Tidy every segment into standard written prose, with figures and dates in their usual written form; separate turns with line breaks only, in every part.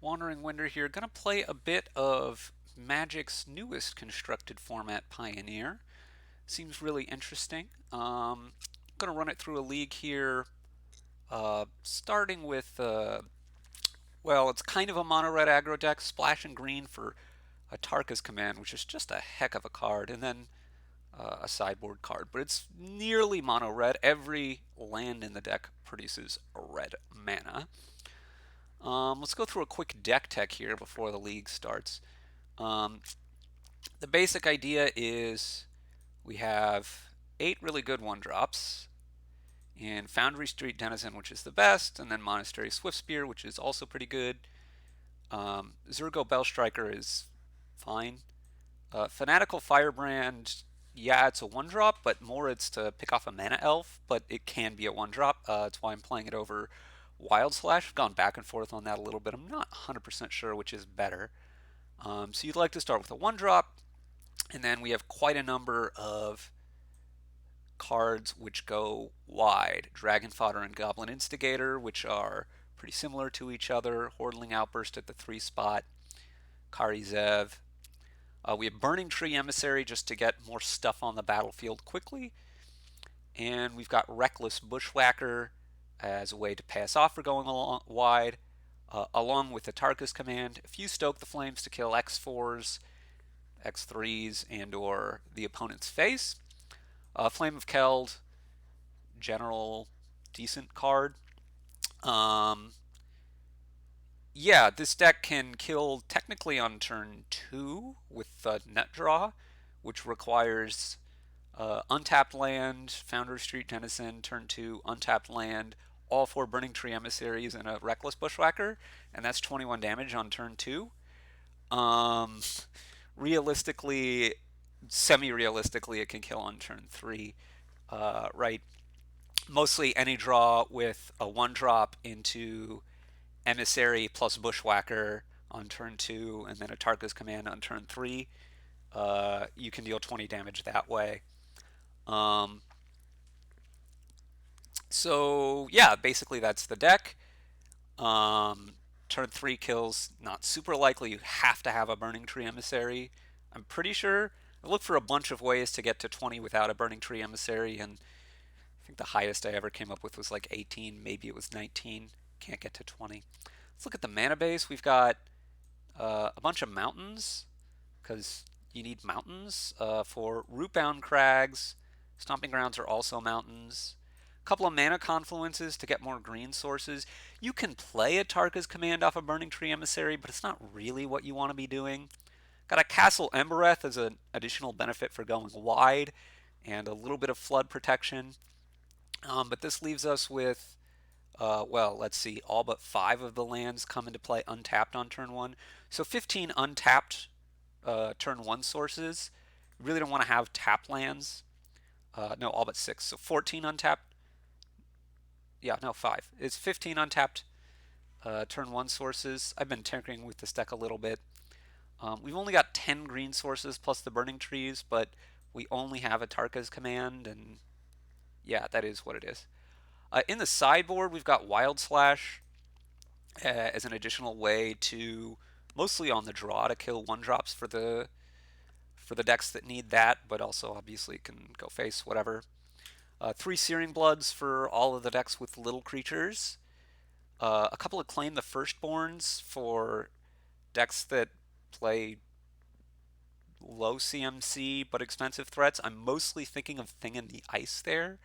WanderingWinder here. Gonna play a bit of Magic's newest constructed format, Pioneer. Seems really interesting. Gonna run it through a league here, starting with, well, it's kind of a mono-red aggro deck, splash and green for Atarka's command, which is just a heck of a card, and then a sideboard card. But it's nearly mono-red. Every land in the deck produces a red mana. Let's go through a quick deck tech here before the league starts. Um, the basic idea is we have 8 really good 1-drops, and Foundry Street Denizen, which is the best, and then Monastery Swiftspear, which is also pretty good. Zurgo Bellstriker is fine. Fanatical Firebrand, yeah, it's a 1-drop, but more it's to pick off a mana elf, but it can be a 1-drop. That's why I'm playing it over Wild Slash. I've gone back and forth on that a little bit. I'm not 100% sure which is better. So you'd like to start with a 1-drop, and then we have quite a number of cards which go wide. Dragon Fodder and Goblin Instigator, which are pretty similar to each other. Hordling Outburst at the 3 spot. Kari Zev. We have Burning Tree Emissary just to get more stuff on the battlefield quickly. And we've got Reckless Bushwhacker as a way to pass off for going along wide, along with the Atarka's command. If you stoke the flames to kill X4s, X3s, and or the opponent's face. Flame of Keld, general decent card. Um, yeah, this deck can kill technically on turn 2 with net draw, which requires untapped land, Founder Street Denizen, turn 2, untapped land, all 4 Burning Tree Emissaries, and a Reckless Bushwhacker, and that's 21 damage on turn 2. Um, realistically, semi-realistically, it can kill on turn 3, right? Mostly any draw with a 1-drop into Emissary plus Bushwhacker on turn 2, and then Atarka's command on turn 3. You can deal 20 damage that way. Um, so yeah, basically that's the deck. Um, turn 3 kills not super likely. You have to have a Burning Tree Emissary. I'm pretty sure. I looked for a bunch of ways to get to 20 without a Burning Tree Emissary, and I think the highest I ever came up with was like 18. Maybe it was 19. Can't get to 20. Let's look at the mana base. We've got a bunch of mountains, because you need mountains for Rootbound Crags. Stomping Grounds are also mountains. A couple of mana confluences to get more green sources. You can play a Tarka's command off a Burning Tree Emissary, but it's not really what you want to be doing. Got a Castle Embereth as an additional benefit for going wide, and a little bit of flood protection. But this leaves us with, well, let's see, all but 5 of the lands come into play untapped on turn 1. So 15 untapped turn 1 sources. You really don't want to have tap lands. No, all but 6. So 14 untapped. Yeah, no, 5. It's 15 untapped turn 1 sources. I've been tinkering with this deck a little bit. We've only got 10 green sources plus the burning trees, but we only have Atarka's command, and yeah, that is what it is. In the sideboard, we've got Wild Slash as an additional way to, mostly on the draw, to kill 1-drops for the decks that need that, but also obviously can go face, whatever. 3 Searing Bloods for all of the decks with little creatures. A couple of Claim the Firstborns for decks that play low CMC but expensive threats. I'm mostly thinking of Thing in the Ice there,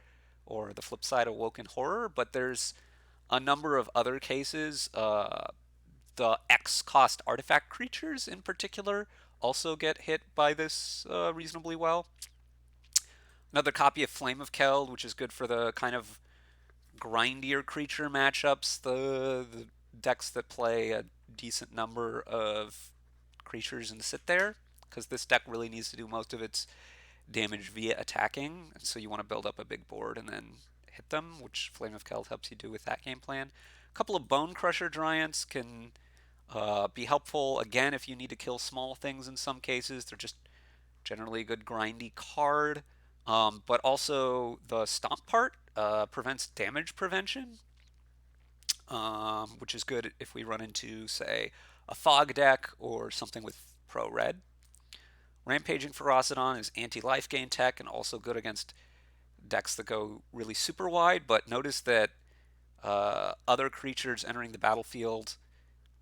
or the flip side, Awoken Horror, but there's a number of other cases. The X cost artifact creatures in particular also get hit by this reasonably well. Another copy of Flame of Keld, which is good for the kind of grindier creature matchups, the decks that play a decent number of creatures and sit there, because this deck really needs to do most of its damage via attacking, and so you want to build up a big board and then hit them, which Flame of Keld helps you do with that game plan. A couple of Bone Crusher Giants can be helpful, again, if you need to kill small things in some cases. They're just generally a good grindy card. But also the Stomp part prevents damage prevention. which is good if we run into, say, a fog deck or something with pro red. Rampaging Ferocidon is anti-life gain tech and also good against decks that go really super wide, but notice that other creatures entering the battlefield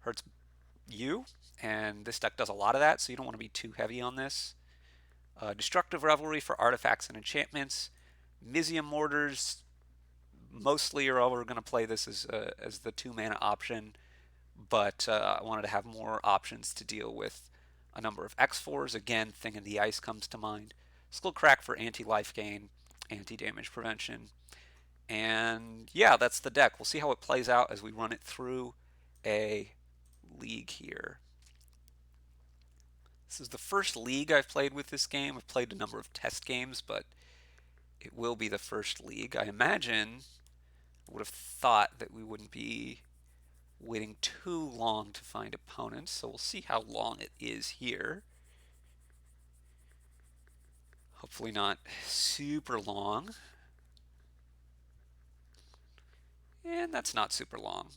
hurts you, and this deck does a lot of that, so you don't want to be too heavy on this. Destructive Revelry for artifacts and enchantments. Mizzium Mortars mostly are all we're going to play this as the 2 mana option, but I wanted to have more options to deal with a number of X4s. Again, Thing in the Ice comes to mind. Skullcrack for anti-life gain, anti-damage prevention. And yeah, that's the deck. We'll see how it plays out as we run it through a league here. This is the first league I've played with this game. I've played a number of test games, but it will be the first league. I imagine, I would have thought that we wouldn't be waiting too long to find opponents, so we'll see how long it is here. Hopefully not super long. And that's not super long.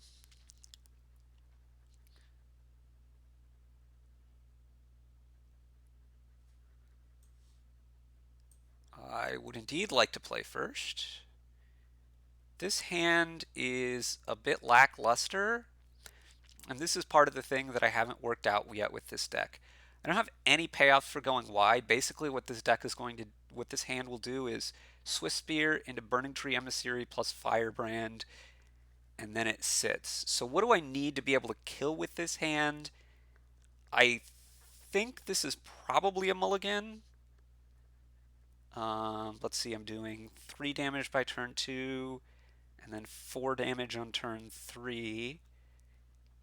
I would indeed like to play first. This hand is a bit lackluster, and this is part of the thing that I haven't worked out yet with this deck. I don't have any payoffs for going wide. Basically, what this deck is going to, what this hand will do is Swift Spear into Burning Tree Emissary plus Firebrand, and then it sits. So what do I need to be able to kill with this hand? I think this is probably a mulligan. Let's see, I'm doing 3 damage by turn 2, and then 4 damage on turn 3,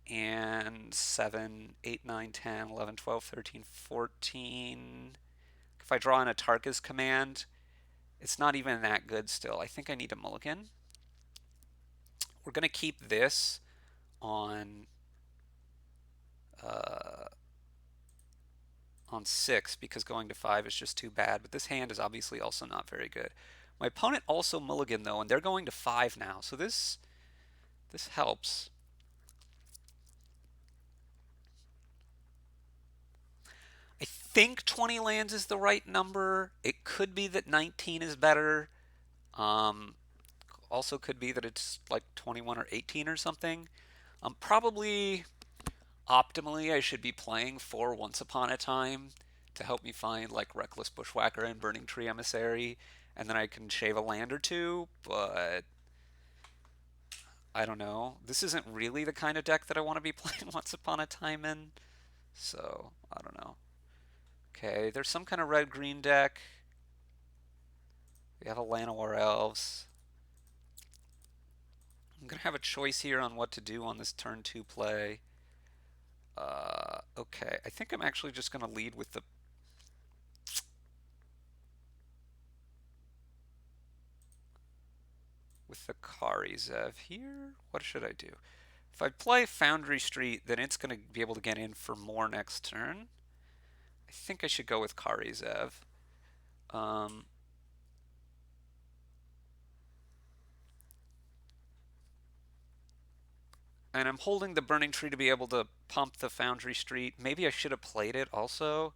and 7, 8, 9, 10, 11, 12, 13, 14. If I draw in Atarka's command, it's not even that good still. I think I need a mulligan. We're going to keep this on uh, on 6 because going to 5 is just too bad, but this hand is obviously also not very good. My opponent also mulligan though, and they're going to 5 now, so this helps. I think 20 lands is the right number. It could be that 19 is better. Um, Also could be that it's like 21 or 18 or something. Probably optimally I should be playing 4 Once Upon a Time to help me find like Reckless Bushwhacker and Burning Tree Emissary, and then I can shave a land or two, but I don't know. This isn't really the kind of deck that I want to be playing Once Upon a Time in, so I don't know. Okay, there's some kind of red-green deck. We have a Llanowar Elves. I'm going to have a choice here on what to do on this turn 2 play. Okay, I think I'm actually just going to lead with the Kari Zev here. What should I do? If I play Foundry Street, then it's going to be able to get in for more next turn. I think I should go with Kari Zev. And I'm holding the Burning Tree to be able to pump the Foundry Street. Maybe I should have played it also.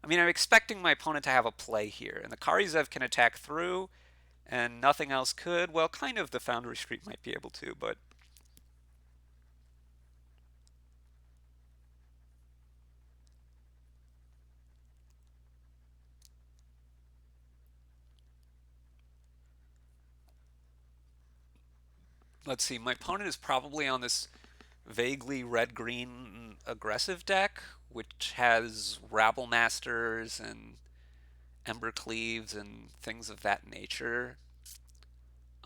I mean, I'm expecting my opponent to have a play here, and the Kari Zev can attack through, and nothing else could. Well, kind of the Foundry Street might be able to, but let's see. My opponent is probably on this vaguely red-green aggressive deck, which has Rabble Masters and Ember Cleaves and things of that nature.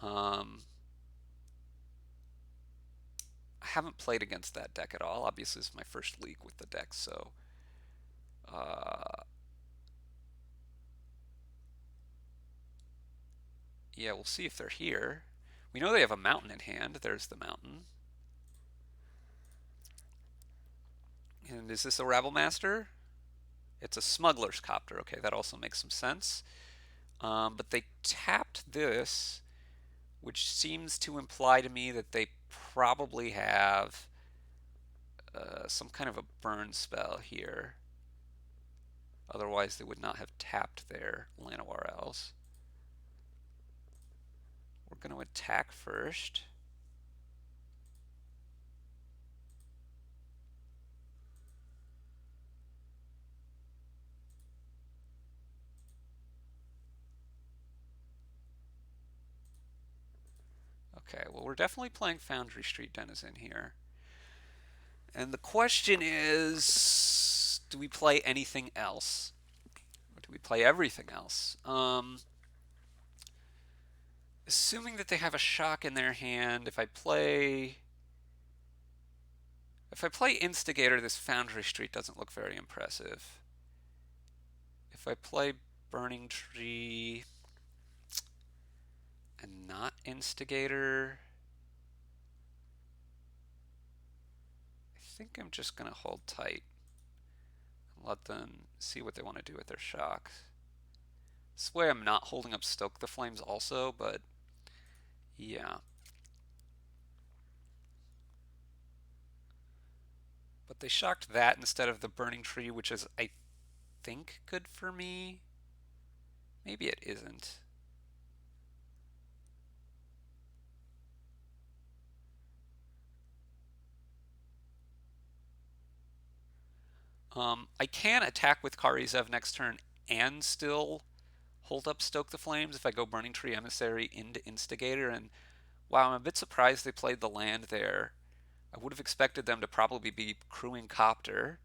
Um, I haven't played against that deck at all. Obviously, this is my first league with the deck, so uh, yeah, we'll see if they're here. We know they have a mountain in hand. There's the mountain. And is this a Rabble Master? It's a Smuggler's Copter. Okay, that also makes some sense. But they tapped this, which seems to imply to me that they probably have some kind of a burn spell here. Otherwise, they would not have tapped their Llanowar Elves. We're going to attack first. Okay, well, we're definitely playing Foundry Street Denizen here. And the question is, do we play anything else? Or do we play everything else? Assuming that they have a shock in their hand, if I play Instigator, this Foundry Street doesn't look very impressive. If I play Burning Tree and not Instigator, I think I'm just going to hold tight and let them see what they want to do with their shocks. This way I'm not holding up Stoke the Flames also, but yeah. But they shocked that instead of the Burning Tree, which is, I think, good for me. Maybe it isn't. I can attack with Karizev next turn and still hold up Stoke the Flames if I go Burning Tree Emissary into Instigator. And wow, I'm a bit surprised they played the land there. I would have expected them to probably be crewing Copter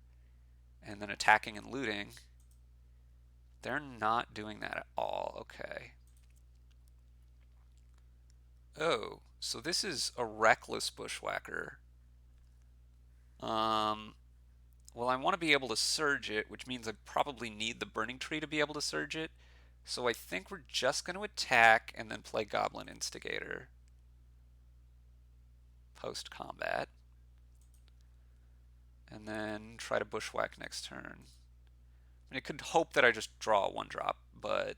and then attacking and looting. They're not doing that at all. Okay. Oh, so this is a reckless Bushwhacker. Well, I want to be able to surge it, which means I probably need the Burning Tree to be able to surge it. So I think we're just going to attack and then play Goblin Instigator post-combat. And then try to Bushwhack next turn. I mean, I could hope that I just draw a 1-drop, but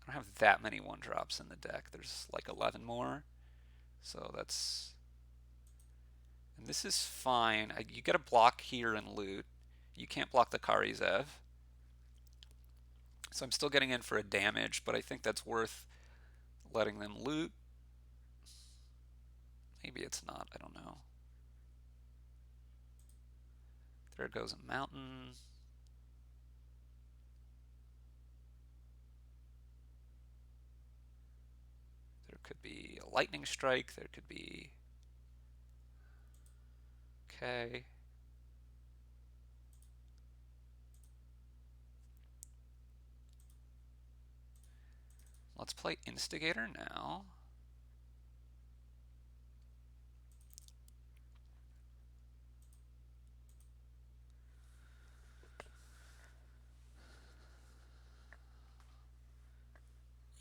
I don't have that many 1-drops in the deck. There's like 11 more. So that's... And this is fine. You get a block here and loot. You can't block the Karizev. So I'm still getting in for a damage, but I think that's worth letting them loot. Maybe it's not, I don't know. There goes a mountain. There could be a lightning strike. There could be... Okay. Let's play Instigator now.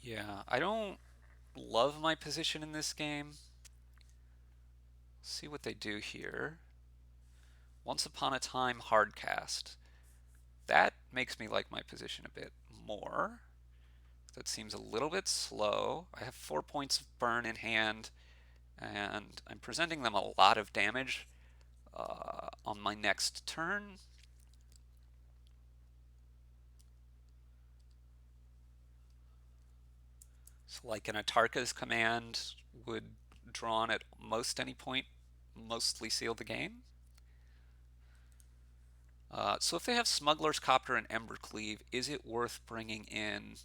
Yeah, I don't love my position in this game. See what they do here. Once Upon a Time Hardcast. That makes me like my position a bit more. That seems a little bit slow. I have 4 points of burn in hand, and I'm presenting them a lot of damage on my next turn. So like an Atarka's command would drawn at most any point mostly seal the game. So if they have Smuggler's Copter and Embercleave, is it worth bringing in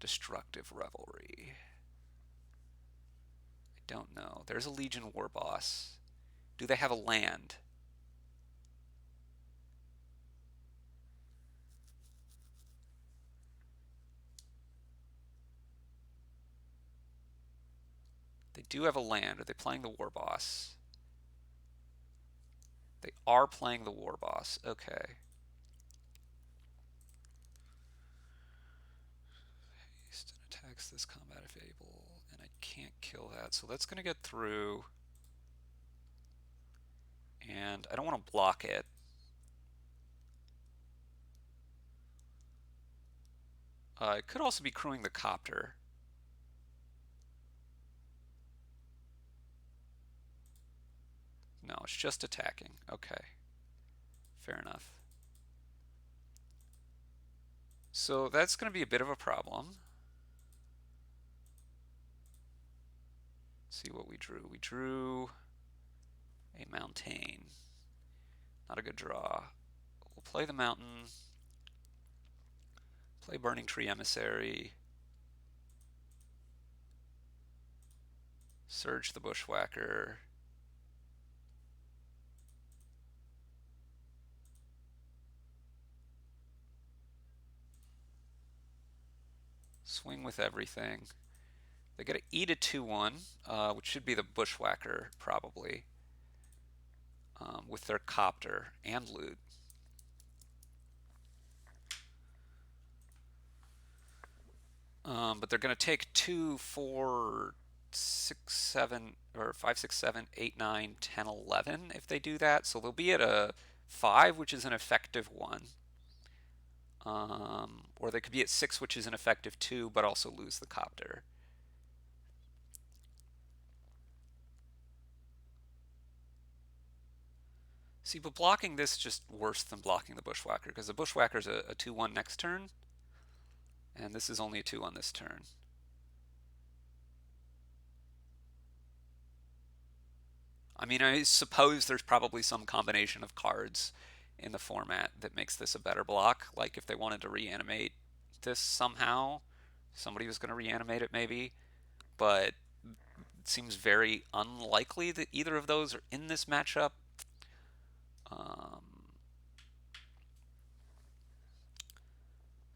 Destructive Revelry? I don't know. There's a Legion War Boss. Do they have a land? They do have a land. Are they playing the War Boss? They are playing the War Boss. Okay. Haste and attacks this combat if able, and I can't kill that. So that's going to get through. And I don't want to block it. It could also be crewing the copter. No, it's just attacking. Okay, fair enough. So that's going to be a bit of a problem. Let's see what we drew. We drew a mountain. Not a good draw. We'll play the mountain. Play Burning Tree Emissary. Surge the Bushwhacker. Swing with everything. They got to eat a 2-1, which should be the Bushwhacker, probably, with their copter and loot. But they're going to take 2, 4, 6, 7, or 5, 6, 7, 8, 9, 10, 11 if they do that. So they'll be at a 5, which is an effective 1. Or they could be at 6, which is an effective 2, but also lose the copter. See, but blocking this is just worse than blocking the Bushwhacker, because the Bushwhacker's a 2-1 next turn, and this is only a 2 on this turn. I mean, I suppose there's probably some combination of cards in the format that makes this a better block. Like if they wanted to reanimate this somehow, somebody was going to reanimate it maybe, but it seems very unlikely that either of those are in this matchup. Um,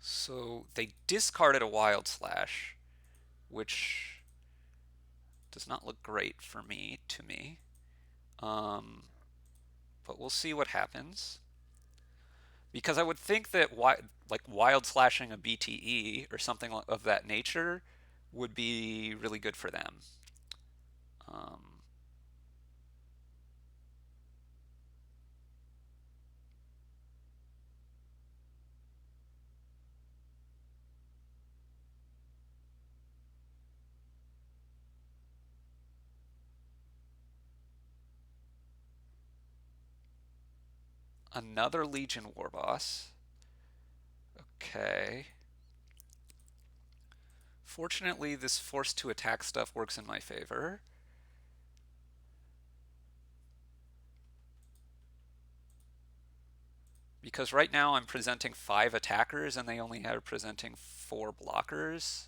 so they discarded a Wild Slash, which does not look great for me, to me. But we'll see what happens. Because I would think that like wild slashing a BTE or something of that nature would be really good for them. Um, Another Legion War Boss. Okay. Fortunately, this force to attack stuff works in my favor. Because right now I'm presenting 5 attackers and they only are presenting 4 blockers.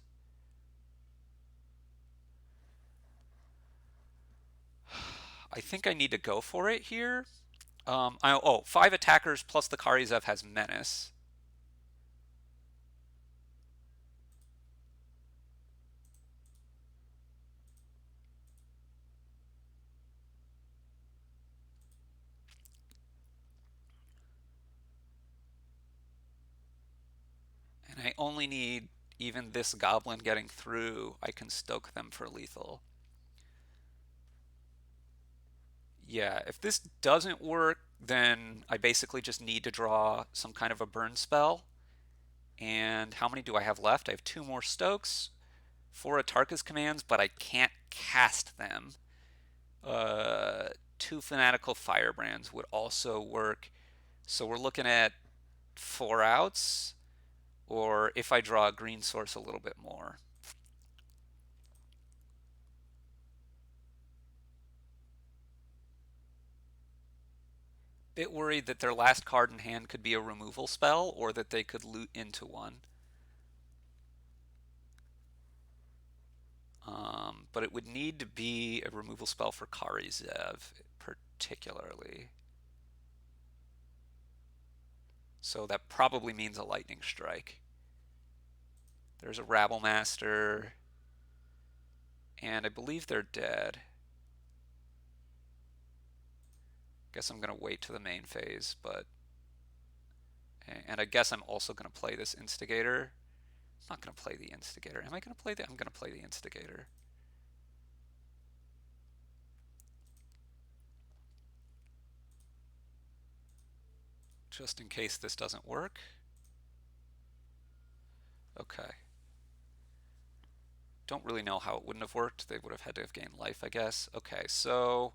I think I need to go for it here. 5 attackers plus the Karizev has Menace. And I only need even this goblin getting through. I can stoke them for lethal. Yeah, if this doesn't work, then I basically just need to draw some kind of a burn spell. And how many do I have left? I have 2 more stokes, 4 Atarka's commands, but I can't cast them. 2 fanatical firebrands would also work. So we're looking at 4 outs, or if I draw a green source, a little bit more. Bit worried that their last card in hand could be a removal spell, or that they could loot into one. But it would need to be a removal spell for Karizev, particularly. So that probably means a lightning strike. There's a Rabble Master, and I believe they're dead. Guess I'm going to wait to the main phase, but... And I guess I'm also going to play this Instigator. I'm not going to play the Instigator. Am I going to play the... I'm going to play the Instigator. Just in case this doesn't work. Okay. Don't really know how it wouldn't have worked. They would have had to have gained life, I guess. Okay, so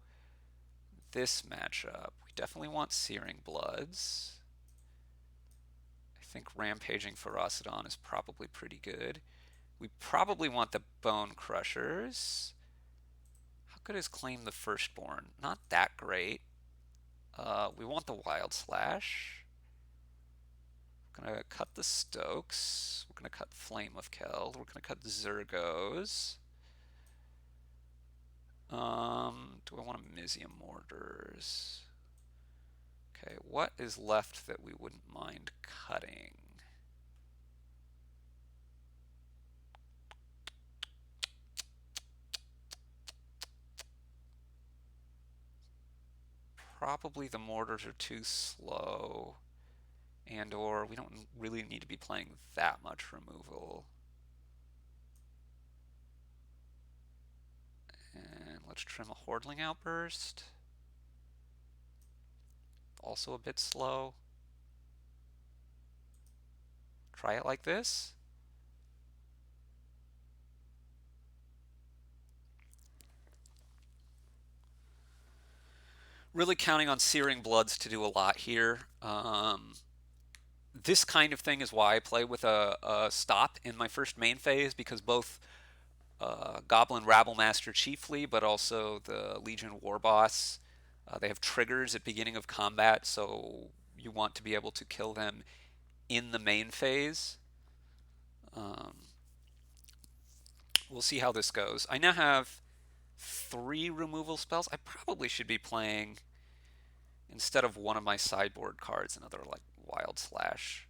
this matchup, we definitely want Searing Bloods. I think Rampaging Ferocidon is probably pretty good. We probably want the Bone Crushers. How good is Claim the Firstborn? Not that great. We want the Wild Slash. We're going to cut the Stokes. We're going to cut Flame of Keld. We're going to cut Zergos. Do I want Amizium Mortars? Okay, what is left that we wouldn't mind cutting? Probably the mortars are too slow, and or we don't really need to be playing that much removal. And let's trim a Hordling Outburst. Also a bit slow. Try it like this. Really counting on Searing Bloods to do a lot here. This kind of thing is why I play with a stop in my first main phase, because both Goblin Rabblemaster chiefly, but also the Legion War Boss, they have triggers at beginning of combat, so you want to be able to kill them in the main phase. Um, we'll see how this goes. I now have 3 removal spells. I probably should be playing, instead of one of my sideboard cards, another like Wild Slash.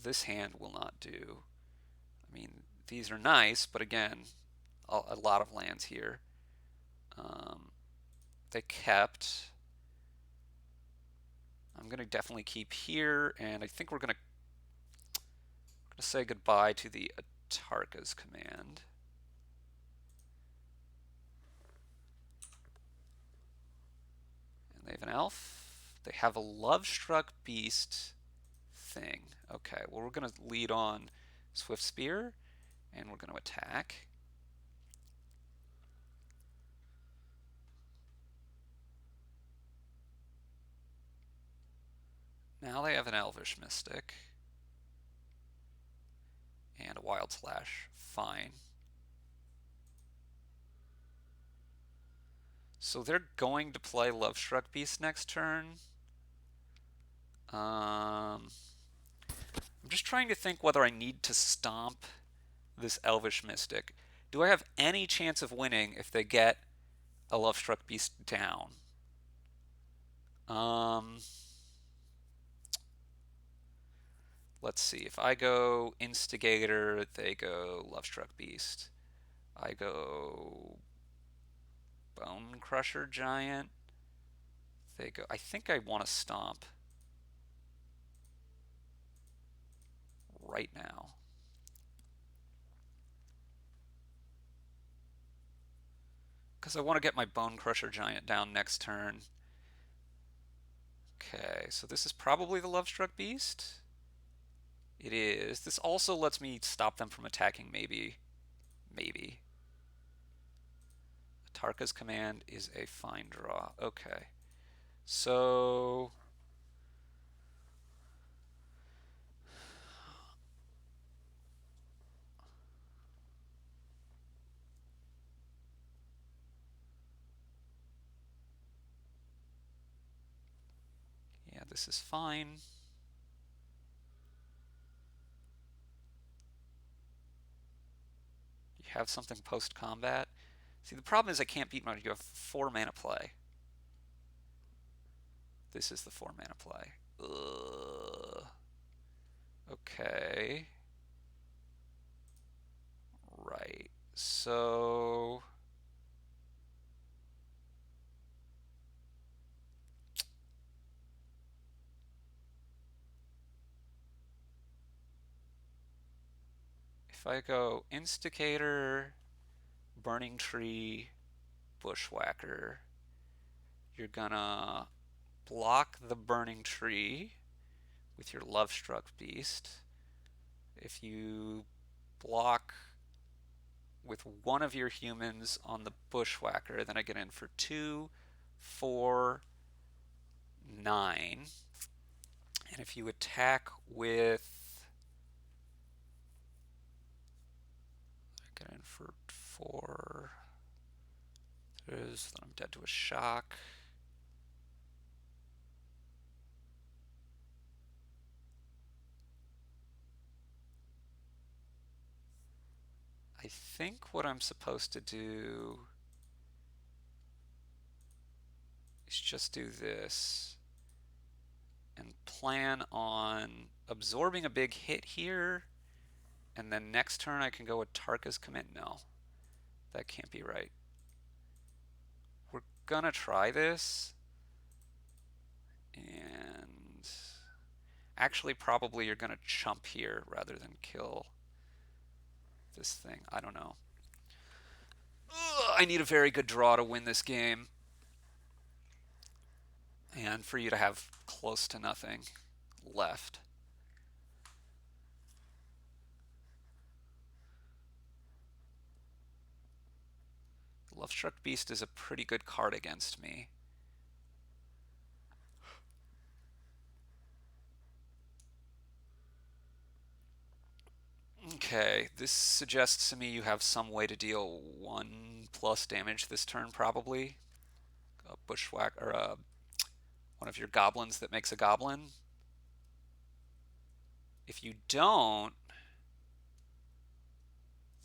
This hand will not do. I mean, these are nice, but again, a lot of lands here. They kept. I'm going to definitely keep here, and I think we're going to say goodbye to the Atarka's command. And they have an elf. They have a Love-Struck Beast thing. Okay, well, we're going to lead on Swift Spear, and we're going to attack. Now they have an Elvish Mystic and a Wild Slash. Fine. So they're going to play Love-Struck Beast next turn. I'm just trying to think whether I need to stomp this Elvish Mystic. Do I have any chance of winning if they get a Love-Struck Beast down? Let's see. If I go Instigator, they go Love-Struck Beast. I go Bone Crusher Giant. They go. I think I want to stomp right now. Because I want to get my Bone Crusher Giant down next turn. Okay, so this is probably the Love-Struck Beast. It is. This also lets me stop them from attacking, maybe. Maybe. Atarka's command is a fine draw. Okay. So... yeah, this is fine. You have something post-combat. See, the problem is I can't beat mode. You have 4 mana play. This is the 4 mana play. Ugh. Okay. Right. So... if I go Instigator, Burning Tree, Bushwhacker, you're gonna block the burning tree with your Love-Struck Beast, if you block with one of your humans on the Bushwhacker, then I get in for 2, 4, 9. And if you attack with, I get in for 4, then I'm dead to a shock. I think what I'm supposed to do is just do this and plan on absorbing a big hit here, and then next turn I can go with Atarka's commit. No, that can't be right. We're gonna try this, and actually probably you're gonna chump here rather than kill this thing. I don't know. Ugh, I need a very good draw to win this game, and for you to have close to nothing left. Love-Struck Beast is a pretty good card against me. Okay, this suggests to me you have some way to deal 1+ damage this turn, probably. A bushwhack, or one of your goblins that makes a goblin. If you don't,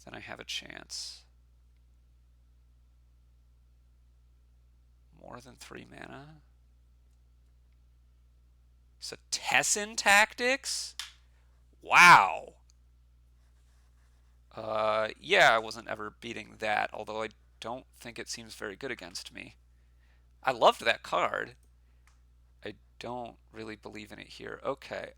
then I have a chance. More than 3 mana? So Tessin Tactics? Wow. Yeah, I wasn't ever beating that, although I don't think it seems very good against me. I loved that card. I don't really believe in it here. Okay,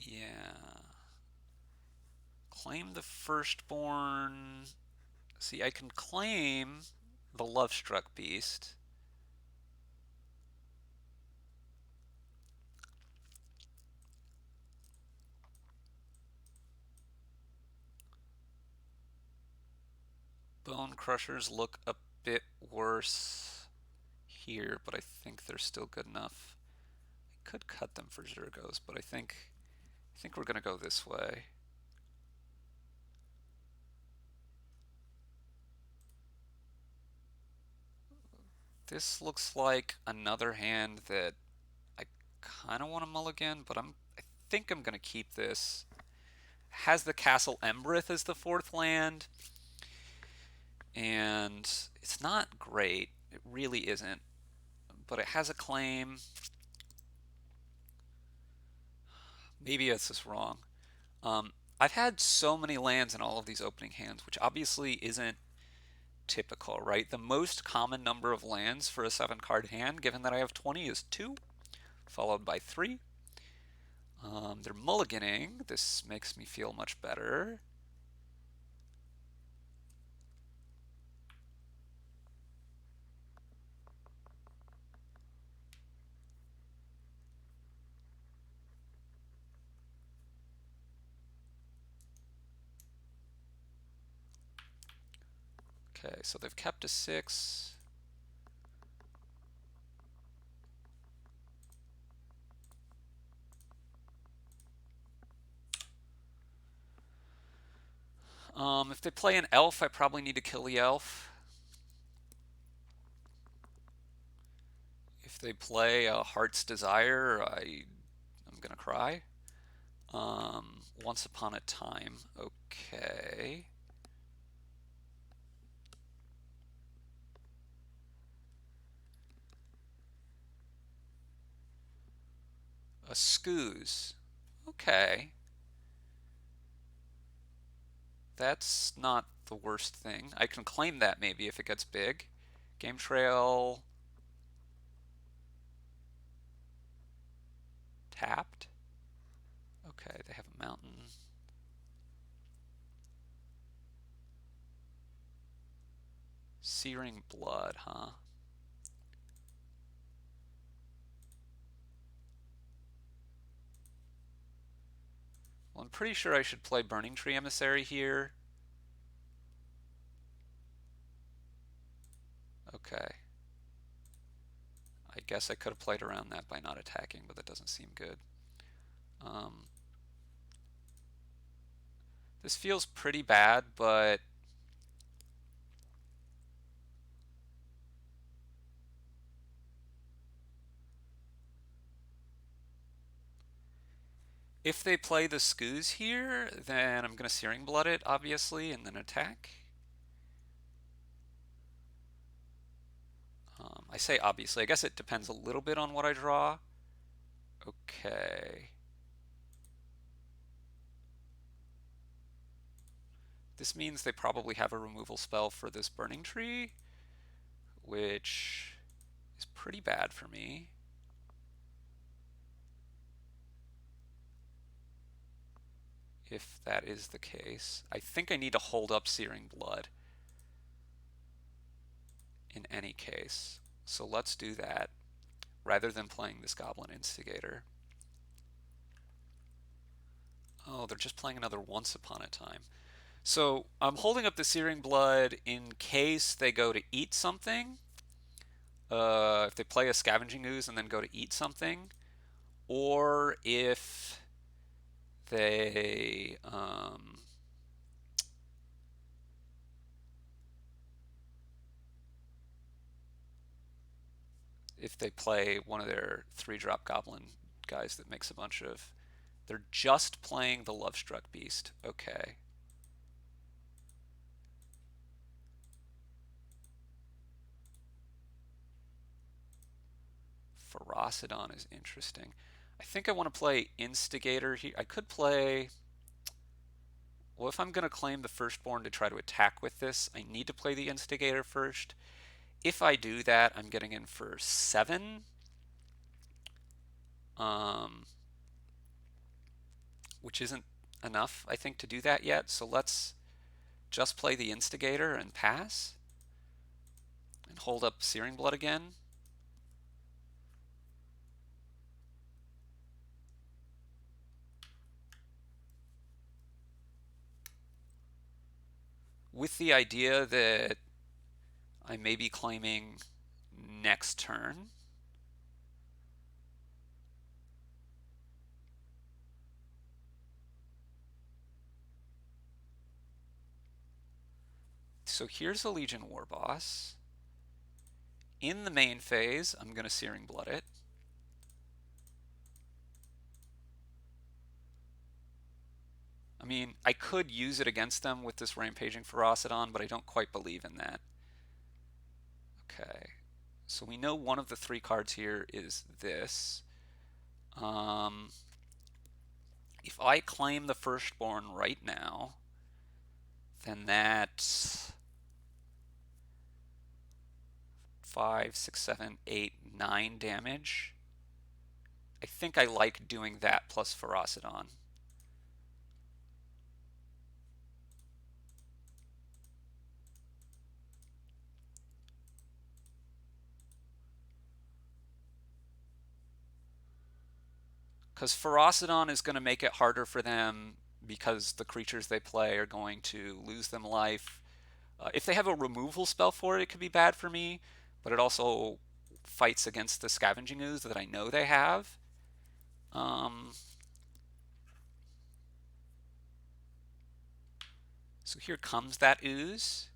yeah. Claim the Firstborn. See, I can claim the Love-Struck Beast. Bone Crushers look a bit worse here, but I think they're still good enough. I could cut them for Zergos, but I think we're gonna go this way. This looks like another hand that I kind of want to mulligan, but I think I'm gonna keep this. Has the Castle Embrith as the 4th land, and it's not great. It really isn't, but it has a claim. Maybe it's just wrong. I've had so many lands in all of these opening hands, which obviously isn't typical, right? The most common number of lands for a 7-card hand, given that I have 20, is 2, followed by 3. They're mulliganing. This makes me feel much better. Okay, so they've kept a 6. If they play an elf, I probably need to kill the elf. If they play a Heart's Desire, I'm gonna cry. Once Upon a Time. Okay. A Scooze. Okay. That's not the worst thing. I can claim that maybe if it gets big. Game Trail. Tapped. Okay, they have a mountain. Searing Blood, huh? Well, I'm pretty sure I should play Burning Tree Emissary here. Okay. I guess I could have played around that by not attacking, but that doesn't seem good. Um, this feels pretty bad, but if they play the Skoos here, then I'm going to Searing Blood it, obviously, and then attack. I say obviously. I guess it depends a little bit on what I draw. Okay. This means they probably have a removal spell for this Burning Tree, which is pretty bad for me. If that is the case. I think I need to hold up Searing Blood in any case. So let's do that rather than playing this Goblin Instigator. Oh, they're just playing another Once Upon a Time. So I'm holding up the Searing Blood in case they go to eat something. If they play a Scavenging Ooze and then go to eat something. Or they if they play one of their 3-drop Goblin guys that makes a bunch of... They're just playing the Lovestruck Beast. Okay. Ferocidon is interesting. I think I want to play Instigator here. I could play... Well, if I'm going to claim the Firstborn to try to attack with this, I need to play the Instigator first. If I do that, I'm getting in for 7. Which isn't enough, I think, to do that yet. So let's just play the Instigator and pass. And hold up Searing Blood again. With the idea that I may be claiming next turn. So here's the Legion War Boss. In the main phase, I'm going to Searing Blood it. I mean, I could use it against them with this Rampaging Ferocidon, but I don't quite believe in that. Okay. So we know one of the 3 cards here is this. If I claim the Firstborn right now, then that's 5, 6, 7, 8, 9 damage. I think I like doing that plus Ferocidon. Because Ferocidon is going to make it harder for them because the creatures they play are going to lose them life. If they have a removal spell for it, it could be bad for me, but it also fights against the Scavenging Ooze that I know they have. So here comes that Ooze.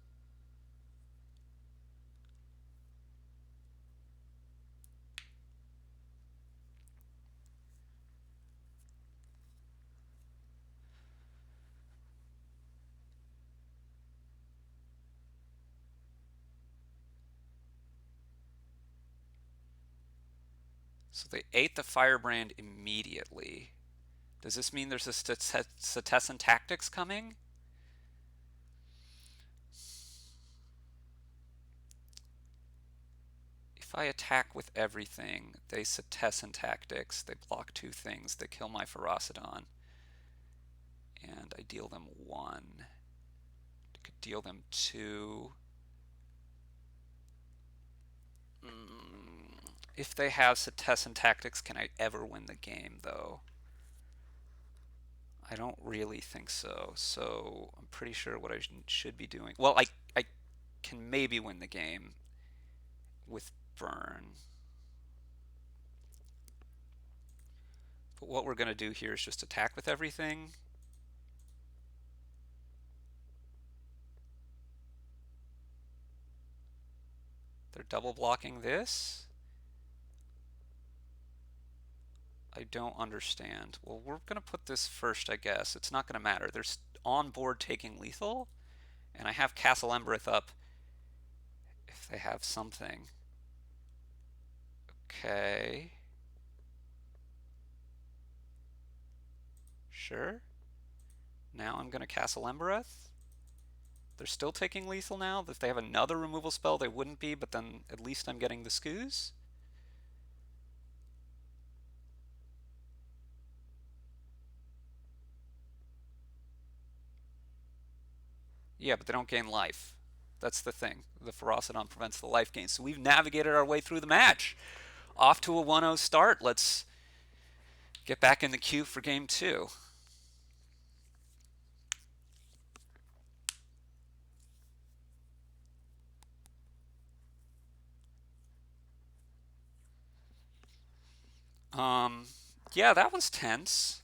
So they ate the Firebrand immediately. Does this mean there's a Setessan Tactics coming? If I attack with everything, they Setessan Tactics, they block 2 things, they kill my Ferocidon. and I deal them 1. I could deal them 2. If they have Setessan Tactics, can I ever win the game, though? I don't really think so. So I'm pretty sure what I should be doing. Well, I can maybe win the game with Burn. But what we're going to do here is just attack with everything. They're double blocking this. I don't understand. Well, we're going to put this first, I guess. It's not going to matter. They're on board taking lethal, and I have Castle Embereth up if they have something. Okay. Sure. Now I'm going to Castle Embereth. They're still taking lethal now. If they have another removal spell, they wouldn't be, but then at least I'm getting the scoos. Yeah, but they don't gain life. That's the thing. The Ferocidon prevents the life gain. So we've navigated our way through the match. Off to a 1-0 start. Let's get back in the queue for game 2. Yeah, that was tense.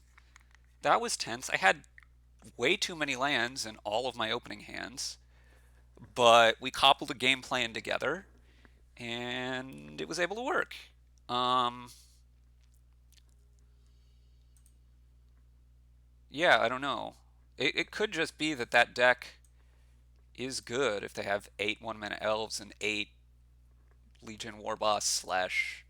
That was tense. I had way too many lands in all of my opening hands, but we cobbled a game plan together, and it was able to work. Um, yeah, I don't know. It could just be that that deck is good if they have 8 1-mana elves and 8 Legion Warboss slash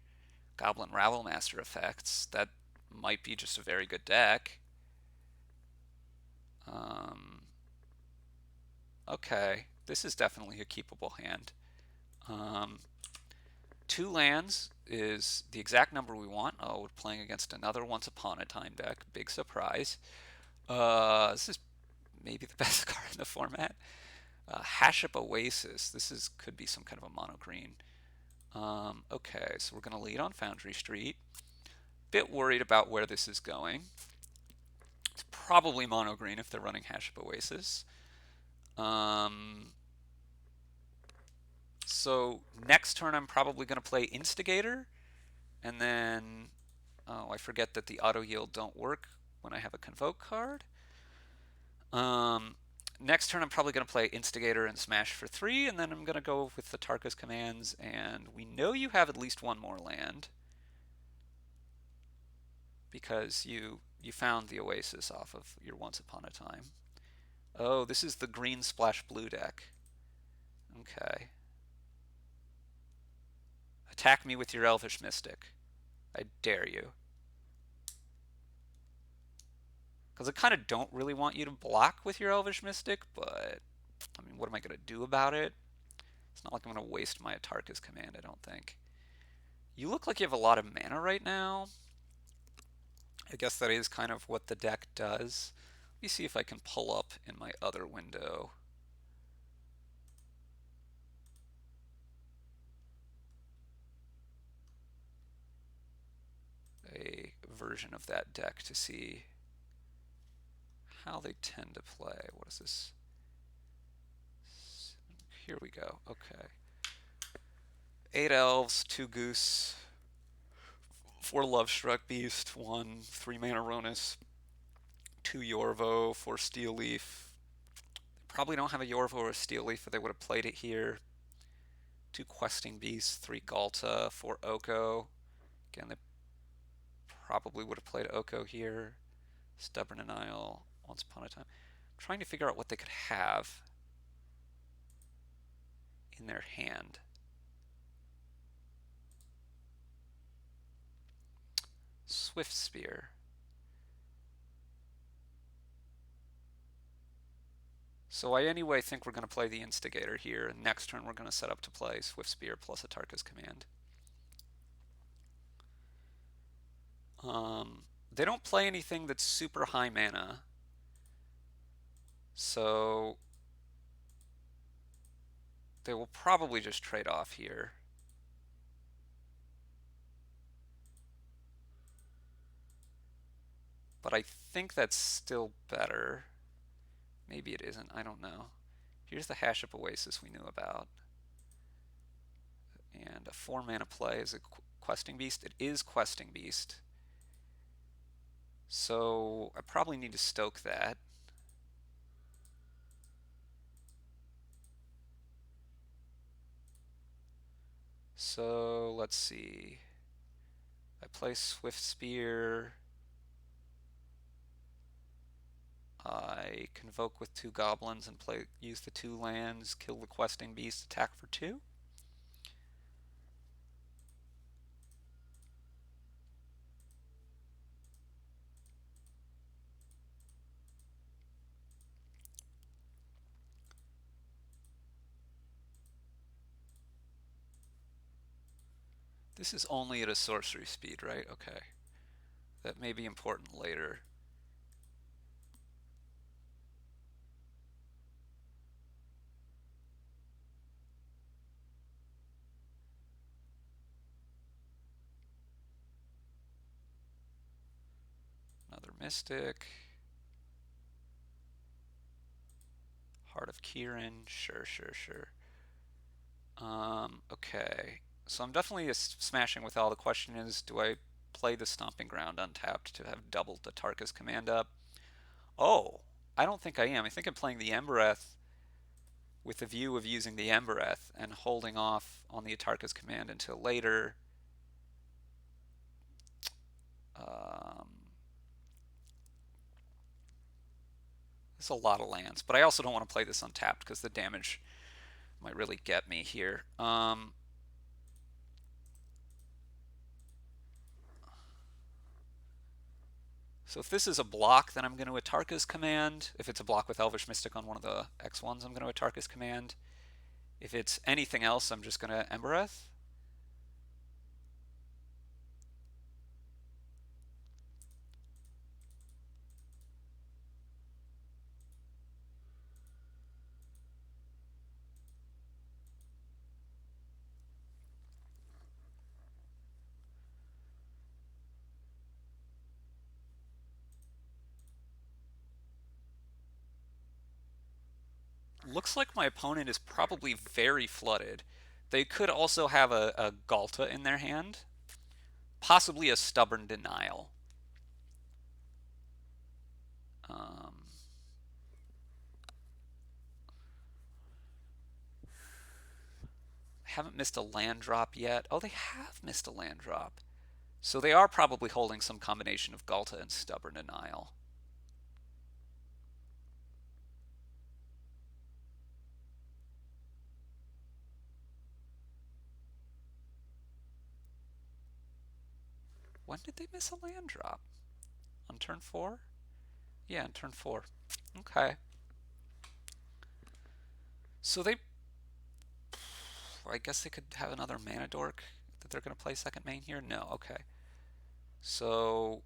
Goblin Rabblemaster effects. That might be just a very good deck. Um, okay, this is definitely a keepable hand. Um, 2 lands is the exact number we want. Oh, we're playing against another Once Upon a Time deck. Big surprise. This is maybe the best card in the format. Haship Oasis. This is could be some kind of a mono green. Okay, so we're going to lead on Foundry Street. Bit worried about where this is going. It's probably mono green if they're running Haship Oasis. So next turn I'm probably going to play Instigator, and then I forget that the auto yield don't work when I have a Convoke card. Next turn I'm probably going to play Instigator and Smash for 3, and then I'm going to go with the Atarka's commands, and we know you have at least one more land because you found the Oasis off of your Once Upon a Time. Oh, this is the green splash blue deck. Okay. Attack me with your Elvish Mystic. I dare you. Because I kind of don't really want you to block with your Elvish Mystic, but I mean, what am I going to do about it? It's not like I'm going to waste my Atarka's command, I don't think. You look like you have a lot of mana right now. I guess that is kind of what the deck does. Let me see if I can pull up in my other window a version of that deck to see how they tend to play. What is this? Here we go. Okay. 8 elves, 2 goose, 4 Lovestruck Beast, 1 3-mana Ronus, 2 Yorvo, 4 Steel Leaf. They probably don't have a Yorvo or a Steel Leaf, but they would have played it here. 2 Questing Beasts, 3 Galta, 4 Oko. Again, they probably would have played Oko here. Stubborn Denial, Once Upon a Time. I'm trying to figure out what they could have in their hand. Swift Spear. So I anyway think we're going to play the Instigator here, and next turn we're going to set up to play Swift Spear plus Atarka's command. They don't play anything that's super high mana, So they will probably just trade off here. But I think that's still better. Maybe it isn't. I don't know. Here's the Hash Up Oasis we knew about. And a 4-mana play is a Questing Beast. It is Questing Beast. So I probably need to stoke that. So let's see. I play Swift Spear. I convoke with 2 goblins and use the 2 lands, kill the Questing Beast, attack for 2. This is only at a sorcery speed, right? Okay. That may be important later. Another Mystic. Heart of Kieran. Sure, sure, sure. Okay. So I'm definitely smashing with all. The question is, do I play the Stomping Ground untapped to have doubled the Atarka's command up? Oh, I don't think I am. I think I'm playing the Embereth with the view of using the Embereth and holding off on the Atarka's command until later. Um, there's a lot of lands, but I also don't want to play this untapped because the damage might really get me here. So if this is a block, then I'm going to Atarka's command. If it's a block with Elvish Mystic on one of the X1s, I'm going to Atarka's command. If it's anything else, I'm just going to Embereth. Looks like my opponent is probably very flooded. They could also have a Galta in their hand, possibly a Stubborn Denial. Um, haven't missed a land drop yet. Oh, they have missed a land drop. So they are probably holding some combination of Galta and Stubborn Denial. When did they miss a land drop? On turn 4? Yeah, on turn 4. Okay. So they... I guess they could have another mana dork that they're going to play second main here? No, okay. So...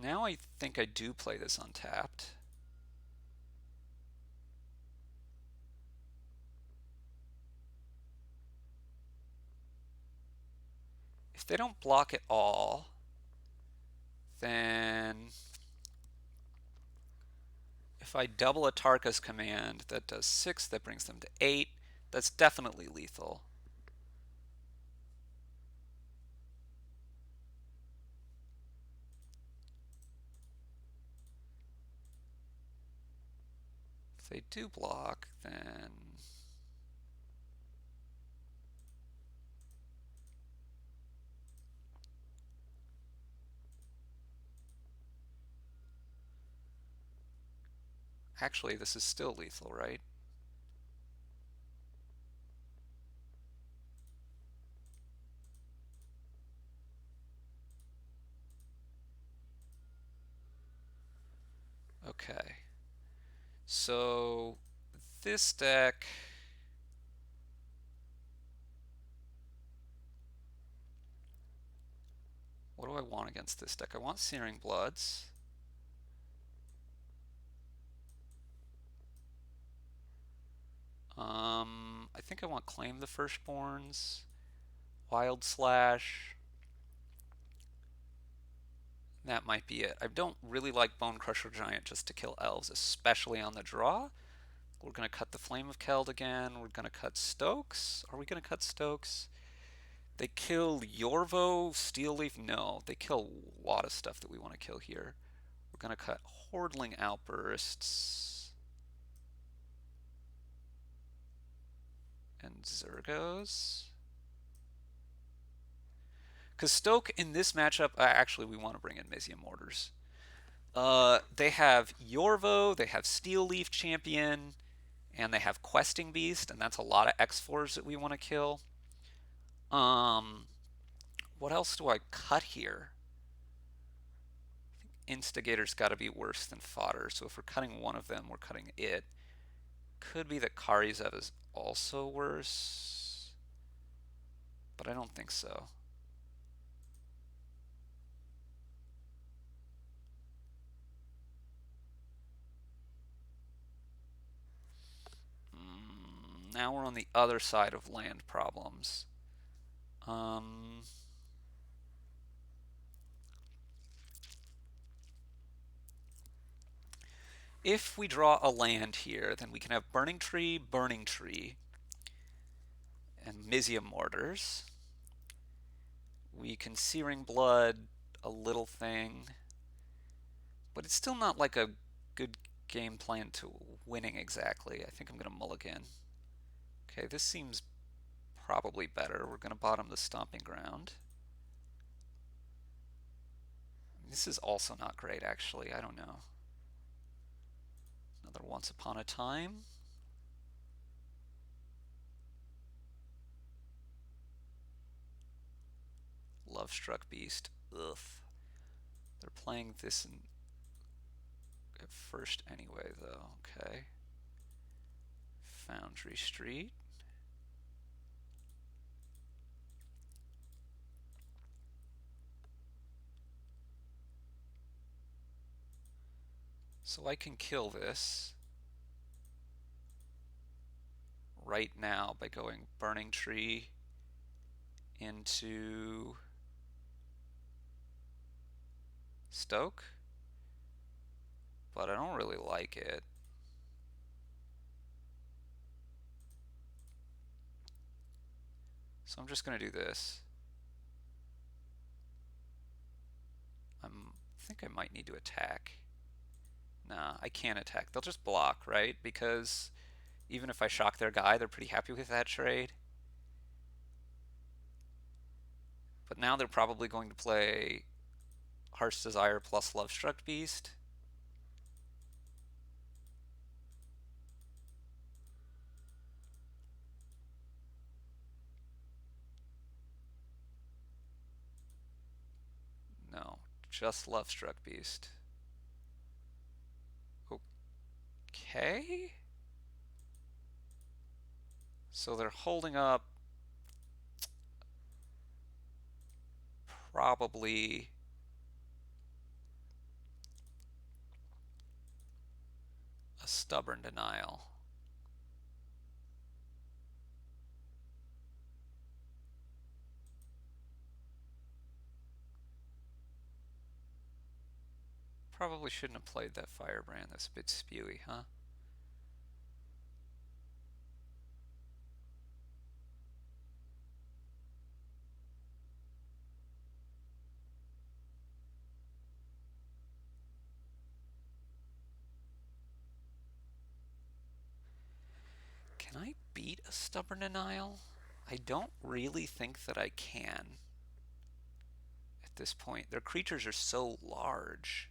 now I think I do play this untapped. If they don't block at all, then if I double Atarka's command, that does 6, that brings them to 8. That's definitely lethal. If they do block, then... actually, this is still lethal, right? Okay. So this deck... what do I want against this deck? I want Searing Bloods. I think I want Claim the Firstborns, Wild Slash. That might be it. I don't really like Bone Crusher Giant just to kill elves, especially on the draw. We're going to cut the Flame of Keld again. We're going to cut Stokes. Are we going to cut Stokes? They kill Yorvo, Steel Leaf? No, they kill a lot of stuff that we want to kill here. We're going to cut Hordling Outbursts and Zergos. Because Stoke in this matchup, actually, we want to bring in Mizzium Mortars. They have Yorvo, they have Steel Leaf Champion, and they have Questing Beast, and that's a lot of X4s that we want to kill. What else do I cut here? Instigator's got to be worse than Fodder, so if we're cutting one of them, we're cutting it. Could be that Karizev is also worse, but I don't think so. Now we're on the other side of land problems. If we draw a land here, then we can have Burning Tree, and Mizzium Mortars. We can Searing Blood, a little thing, but it's still not like a good game plan to winning exactly. I think I'm going to mulligan. Okay, this seems probably better. We're going to bottom the Stomping Ground. This is also not great, actually. I don't know. Another Once Upon a Time. Lovestruck Beast. Ugh. They're playing this at first anyway, though. Okay. Foundry Street. So I can kill this right now by going Burning Tree into Stoke, but I don't really like it. So I'm just going to do this. I think I might need to attack. Nah, I can't attack. They'll just block, right? Because even if I shock their guy, they're pretty happy with that trade. But now they're probably going to play Heart's Desire plus Lovestruck Beast. No, just Lovestruck Beast. Okay. So they're holding up probably a Stubborn Denial. Probably shouldn't have played that Firebrand. That's a bit spewy, huh? Can I beat a Stubborn Denial? I don't really think that I can at this point. Their creatures are so large.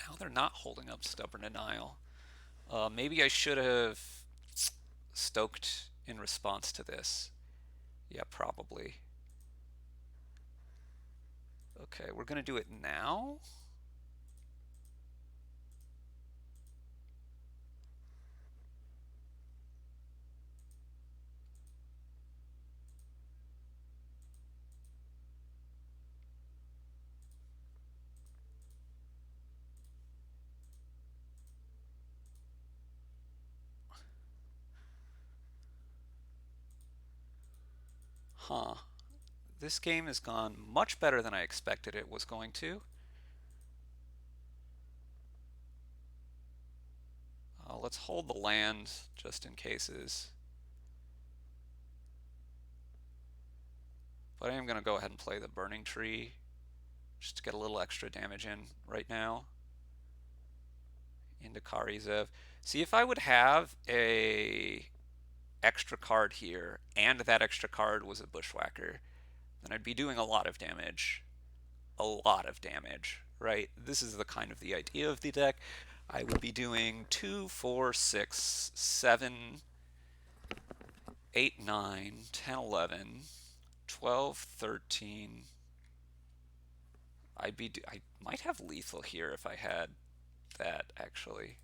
Now they're not holding up Stubborn Denial. Maybe I should have stoked in response to this. Yeah, probably. Okay, we're going to do it now. Huh. This game has gone much better than I expected it was going to. Let's hold the land just in cases. But I am going to go ahead and play the Burning Tree just to get a little extra damage in right now into Karizev. See, if I would have a extra card here and that extra card was a Bushwhacker, then I'd be doing a lot of damage. A lot of damage, right? This is the kind of the idea of the deck. I would be doing 2, 4, 6, 7, 8, 9, 10, 11, 12, 13. I might have lethal here if I had that actually.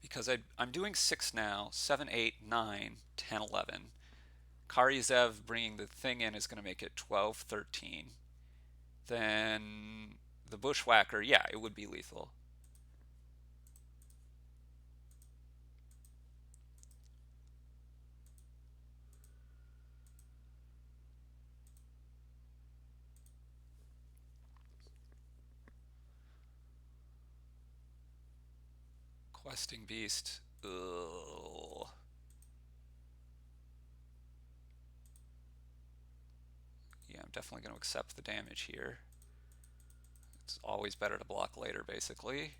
Because I'm doing 6 now, 7, 8, 9, 10, 11. Karizev bringing the thing in is going to make it 12, 13. Then the Bushwhacker, yeah, it would be lethal. Questing Beast. Ugh. Yeah, I'm definitely going to accept the damage here. It's always better to block later, basically.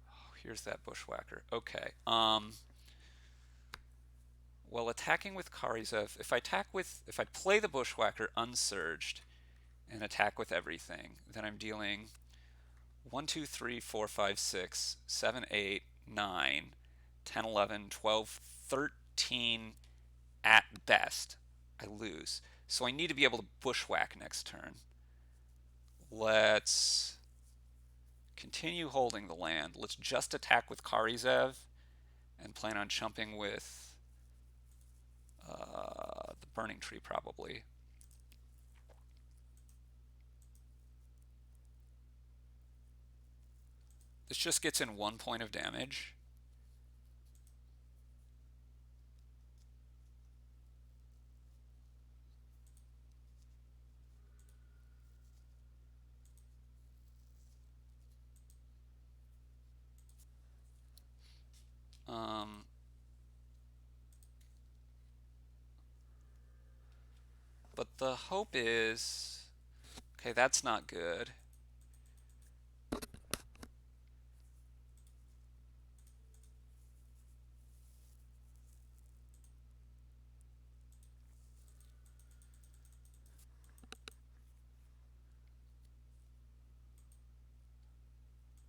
Oh, here's that Bushwhacker. Okay. Well, attacking with Karizev, if I play the Bushwhacker unsurged and attack with everything, then I'm dealing 1, 2, 3, 4, 5, 6, 7, 8, 9, 10, 11, 12, 13 at best. I lose. So I need to be able to Bushwhack next turn. Let's continue holding the land. Let's just attack with Karizev and plan on chumping with the Burning Tree probably. This just gets in 1 point of damage. Um, but the hope is, okay, that's not good.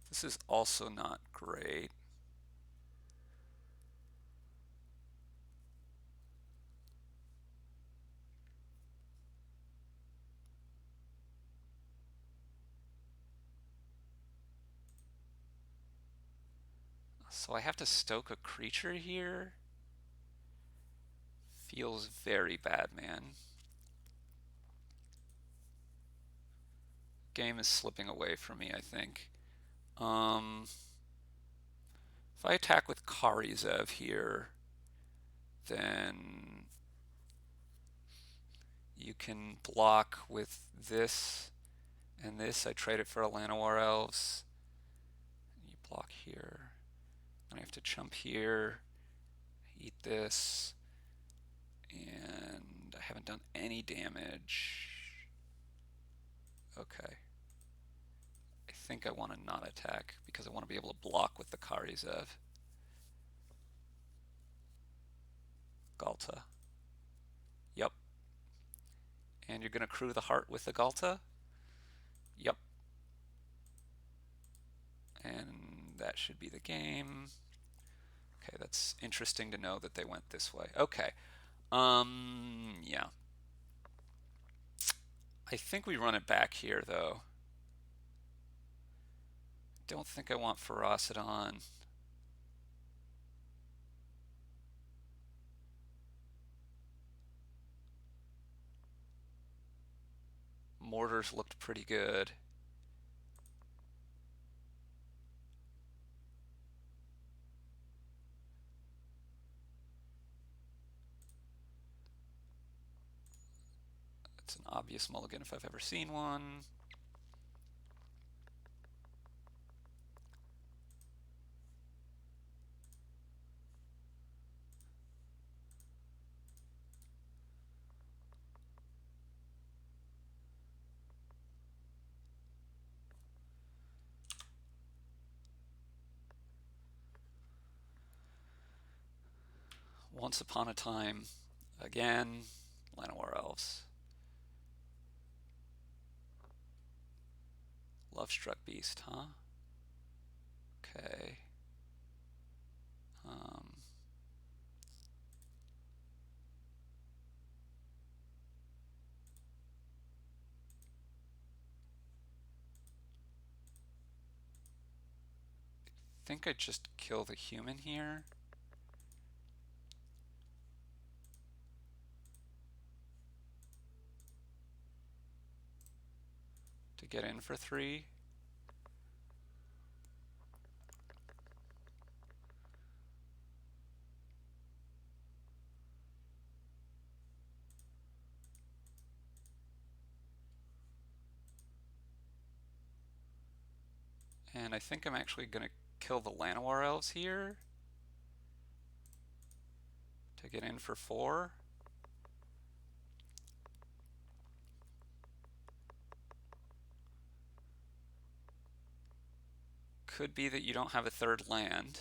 This is also not great. So I have to stoke a creature here. Feels very bad, man. Game is slipping away from me, I think. If I attack with Karizev here, then you can block with this and this. I trade it for a Llanowar Elves. You block here. Then I have to chump here, eat this, and I haven't done any damage. Okay. I think I want to not attack because I want to be able to block with the Karizev. Galta. Yep. And you're going to crew the heart with the Galta? Yep. And that should be the game. Okay, that's interesting to know that they went this way. Okay. Yeah. I think we run it back here, though. Don't think I want Ferocidon. mortars looked pretty good. It's an obvious mulligan if I've ever seen one. Once upon a time, again, Llanowar Elves. Love-struck beast, huh? Okay. I think I just kill the human here. To get in for 3. And I think I'm actually going to kill the Llanowar Elves here to get in for 4. Could be that you don't have a 3rd land.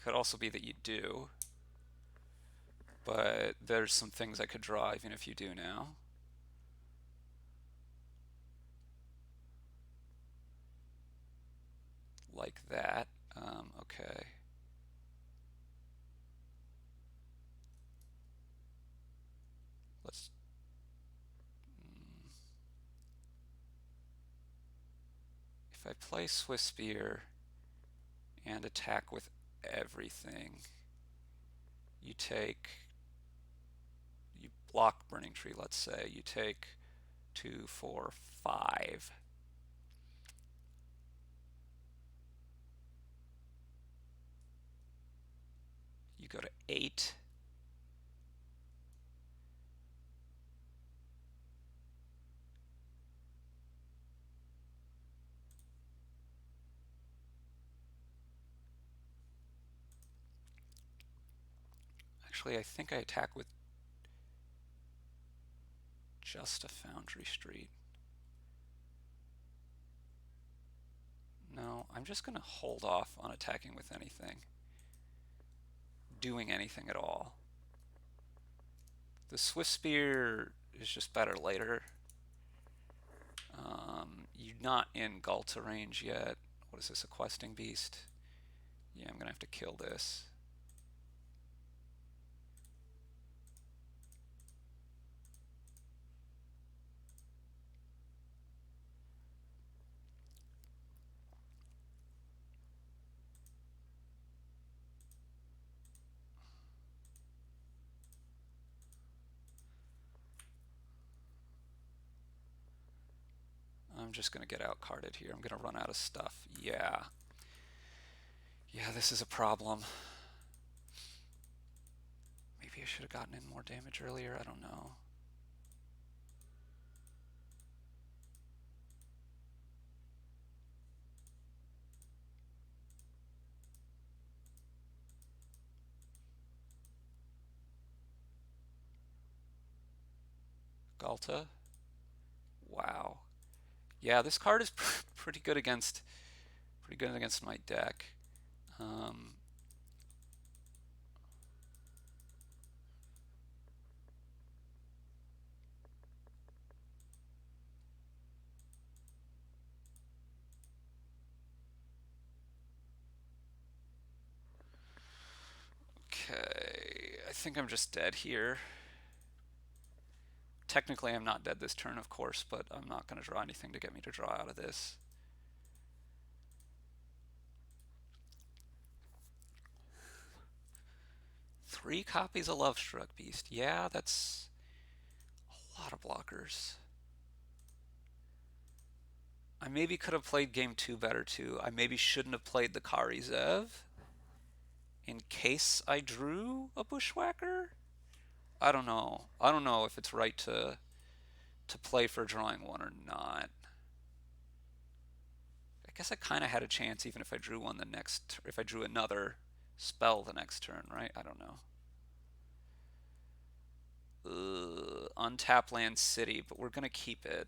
Could also be that you do. But there's some things I could draw even if you do now. Like that. Okay. Let's... If I play Swift Spear and attack with everything, you block Burning Tree, let's say. You take 2, 4, 5. You go to 8. Actually, I think I attack with just a Foundry Street. No, I'm just going to hold off on attacking with anything. Doing anything at all. The Swift Spear is just better later. You're not in Galta range yet. What is this, a questing beast? Yeah, I'm going to have to kill this. I'm just going to get outcarded here. I'm going to run out of stuff. Yeah. Yeah, this is a problem. Maybe I should have gotten in more damage earlier. I don't know. Galta. Wow. Yeah, this card is pretty good against my deck. Okay, I think I'm just dead here. Technically, I'm not dead this turn, of course, but I'm not going to draw anything to get me to draw out of this. Three copies of Love-Struck Beast. Yeah, that's a lot of blockers. I maybe could have played game 2 better too. I maybe shouldn't have played the Kari Zev in case I drew a Bushwhacker. I don't know. I don't know if it's right to play for drawing one or not. I guess I kind of had a chance even if I drew one the next, if I drew another spell the next turn, right? I don't know. Untap land city, but we're gonna keep it.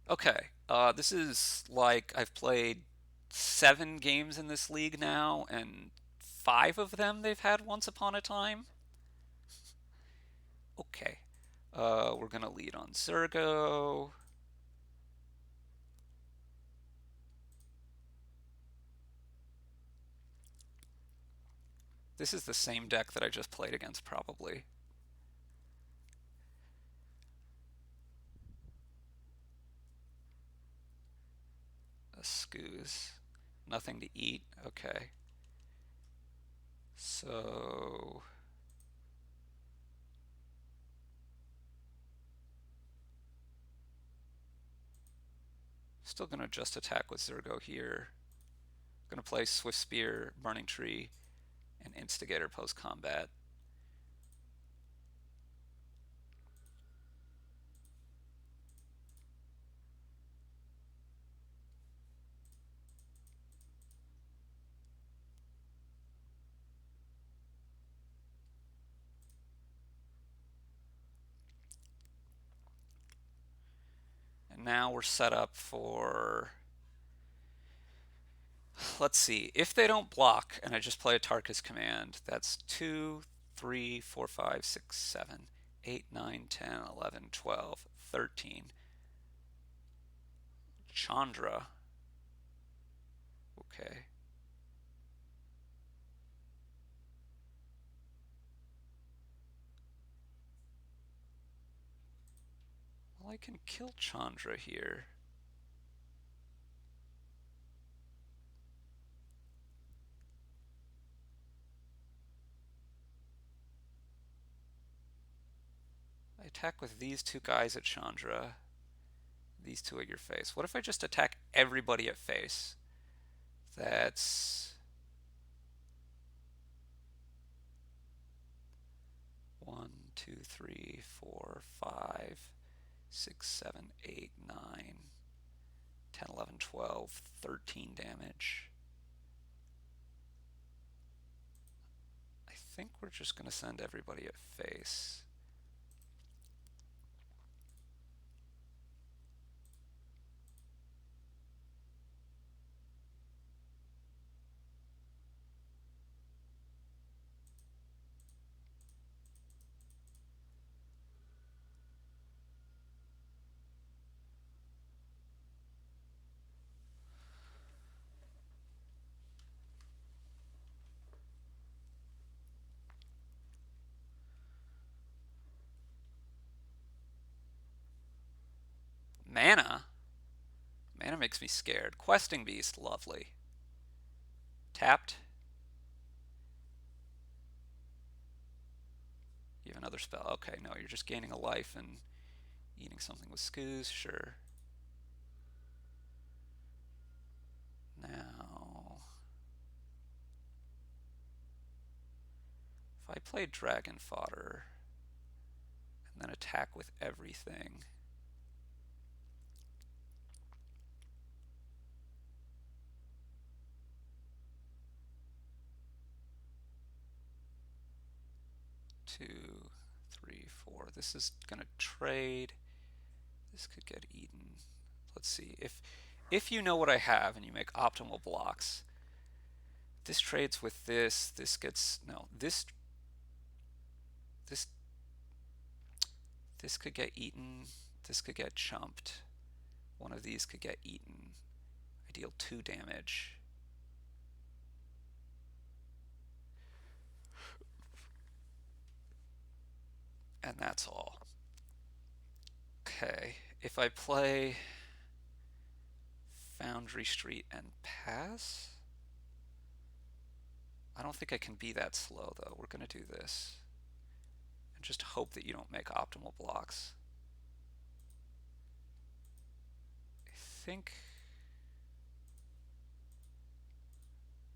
Okay, this is like I've played 7 games in this league now, and 5 of them they've had Once Upon a Time. Okay, we're gonna lead on Zergo. This is the same deck that I just played against, probably. A Scooz. Nothing to eat. Okay. So still gonna just attack with Zergo here. Gonna play Swift Spear, Burning Tree, and Instigator post combat. And now we're set up for, let's see, if they don't block and I just play Atarka's command, that's 2, 3, 4, 5, 6, 7, 8, 9, 10, 11, 12, 13. Chandra. Okay. Well, I can kill Chandra here. I attack with these 2 guys at Chandra. These 2 at your face. What if I just attack everybody at face? That's 1, 2, 3, 4, 5, 6, 7, 8, 9, 10, 11, 12, 13 damage. I think we're just going to send everybody at face. Mana? Mana makes me scared. Questing Beast, lovely. Tapped. You have another spell. Okay, no, you're just gaining a life and eating something with Scooz. Sure. Now, if I play Dragon Fodder and then attack with everything, two, three, four. This is gonna trade. This could get eaten. Let's see. If you know what I have and you make optimal blocks, this trades with this. This gets no. This this could get eaten. This could get chumped. One of these could get eaten. I deal 2 damage. And that's all. Okay, if I play Foundry Street and pass, I don't think I can be that slow though. We're gonna do this and just hope that you don't make optimal blocks. I think,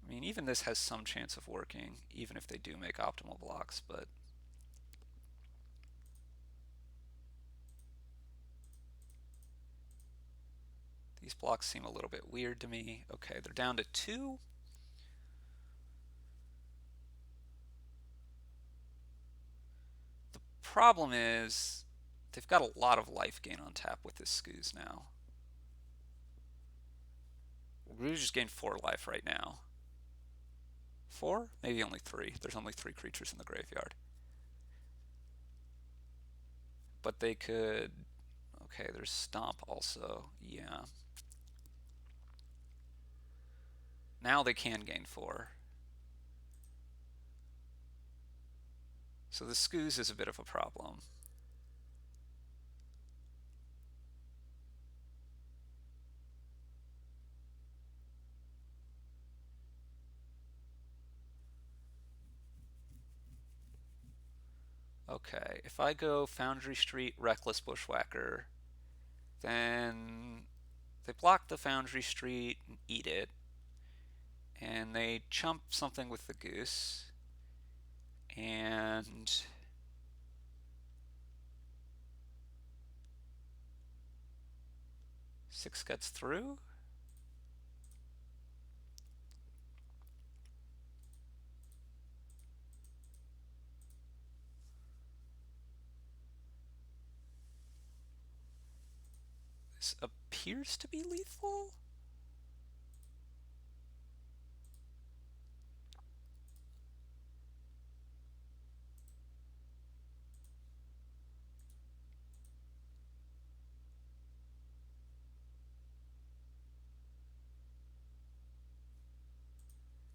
I mean, even this has some chance of working, even if they do make optimal blocks, but these blocks seem a little bit weird to me. Okay, they're down to 2. The problem is they've got a lot of life gain on tap with this Scooz now. We just gained 4 life right now. 4? Maybe only 3. There's only 3 creatures in the graveyard. But they could... Okay, there's Stomp also. Yeah. Now they can gain 4. So the Scooz is a bit of a problem. Okay, if I go Foundry Street, Reckless Bushwhacker, then they block the Foundry Street and eat it, and they chump something with the Goose, and 6 gets through. This appears to be lethal.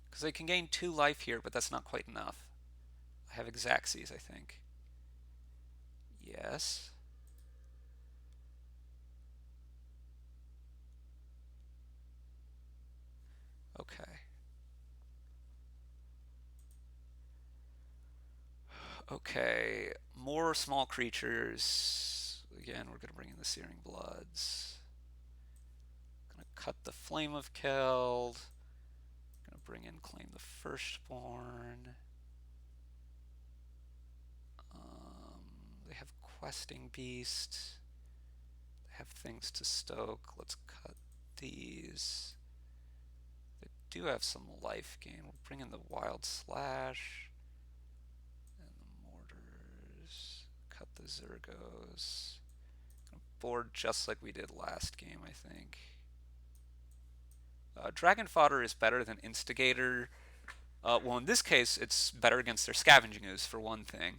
Because they can gain 2 life here, but that's not quite enough. I have Xaxes, I think. Yes. Okay. Okay, more small creatures. Again, we're going to bring in the Searing Bloods. Going to cut the Flame of Keld. Going to bring in Claim the Firstborn. They have Questing Beast. They have things to stoke. Let's cut these. They do have some life gain. We'll bring in the Wild Slash. And the Mortars. Cut the Zergos. Board just like we did last game, I think. Dragon Fodder is better than Instigator. Well, in this case, it's better against their Scavenging Ooze, for one thing.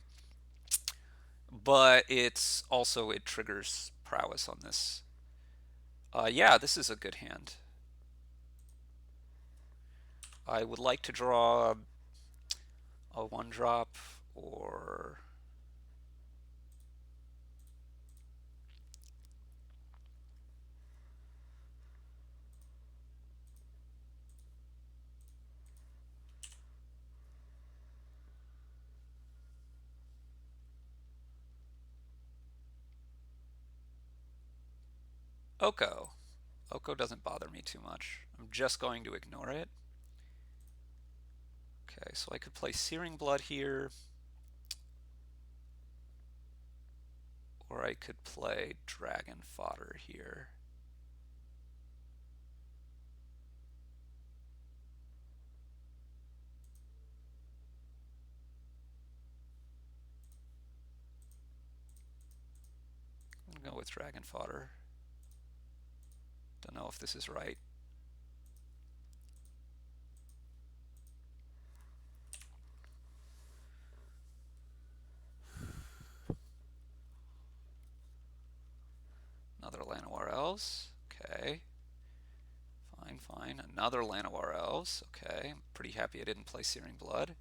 But it's also, it triggers prowess on this. Yeah, this is a good hand. I would like to draw a 1-drop or... Oko. Oko doesn't bother me too much. I'm just going to ignore it. Okay, so I could play Searing Blood here. Or I could play Dragon Fodder here. I'm going to go with Dragon Fodder. Don't know if this is right. Another Llanowar Elves. Okay. Fine, fine. Another Llanowar Elves. Okay. I'm pretty happy I didn't play Searing Blood.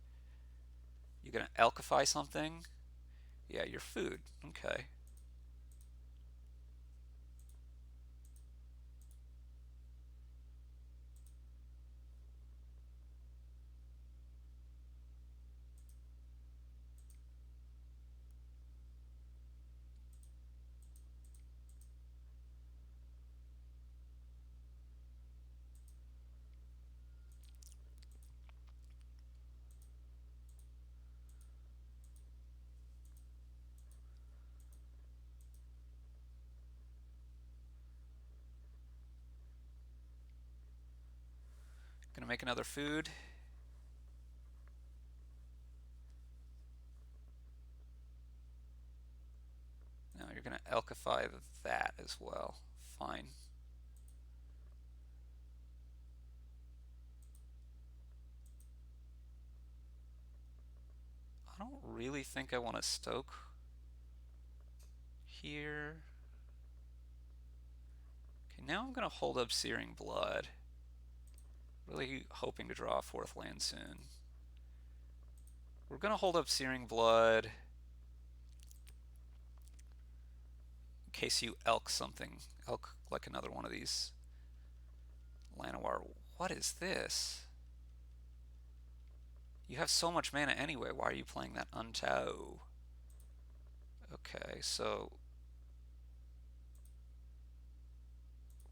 You gonna Alchify something? Yeah, your food. Okay. make another food. Now you're going to alkify that as well. Fine. I don't really think I want to stoke here. Okay, now I'm going to hold up Searing Blood. Really hoping to draw a fourth land soon. We're going to hold up Searing Blood in case you elk something. Elk like another one of these. Llanowar. What is this? You have so much mana anyway. Why are you playing that Untao? Okay, so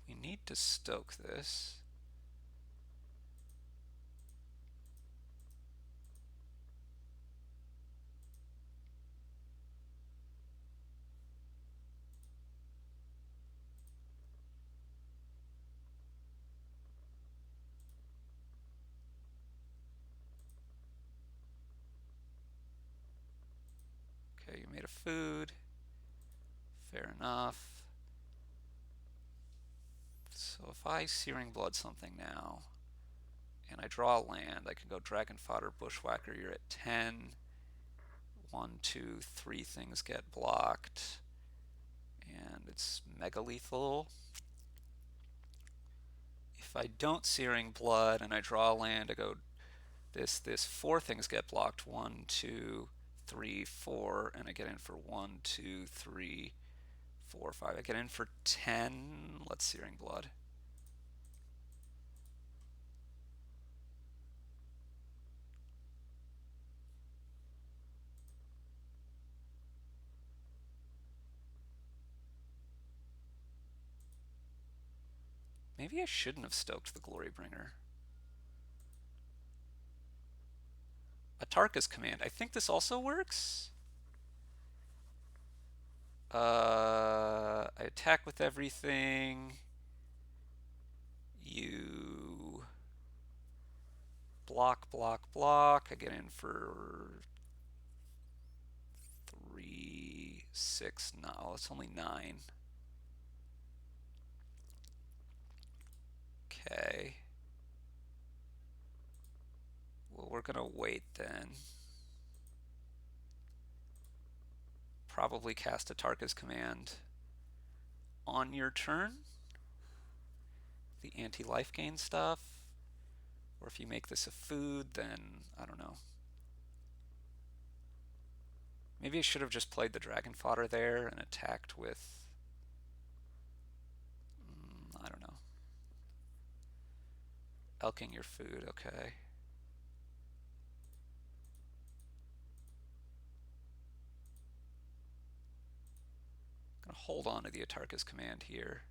we need to stoke this. Okay, you made a food. Fair enough. So if I Searing Blood something now, and I draw a land, I can go Dragon Fodder, Bushwhacker, you're at 10. 1, 2, 3 things get blocked. And it's mega lethal. If I don't Searing Blood and I draw a land, I go this, 4 things get blocked. 1, 2, 3, 4, and I get in for 1, 2, 3, 4, 5. I get in for 10. Let's Searing Blood. Maybe I shouldn't have stoked the Glorybringer. Atarka's command. I think this also works. I attack with everything. You block, block, block. I get in for 3, 6. No, it's only 9. Okay. Well, we're gonna wait then. Probably cast Atarka's command on your turn. The anti-life gain stuff. Or if you make this a food, then I don't know. Maybe I should have just played the Dragon Fodder there and attacked with, I don't know. Elking your food, okay. I'm gonna hold on to the Atarka's command here.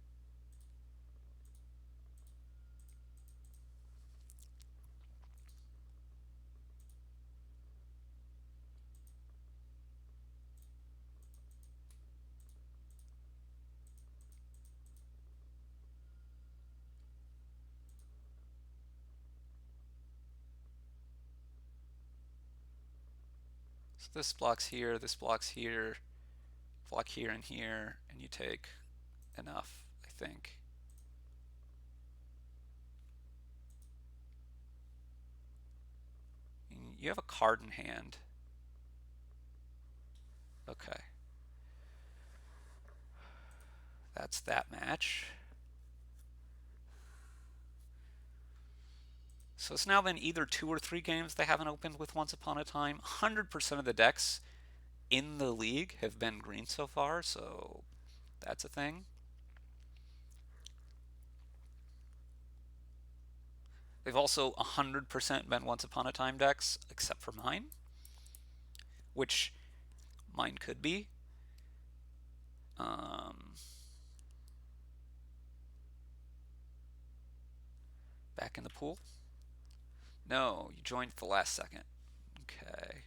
So this blocks here, this blocks here, block here and here, and you take enough, I think. You have a card in hand. Okay. That's that match. So it's now been either 2 or 3 games they haven't opened with Once Upon a Time. 100% of the decks in the league have been green so far, so that's a thing. They've also 100% been Once Upon a Time decks, except for mine, which mine could be. Back in the pool? No, you joined at the last second. Okay.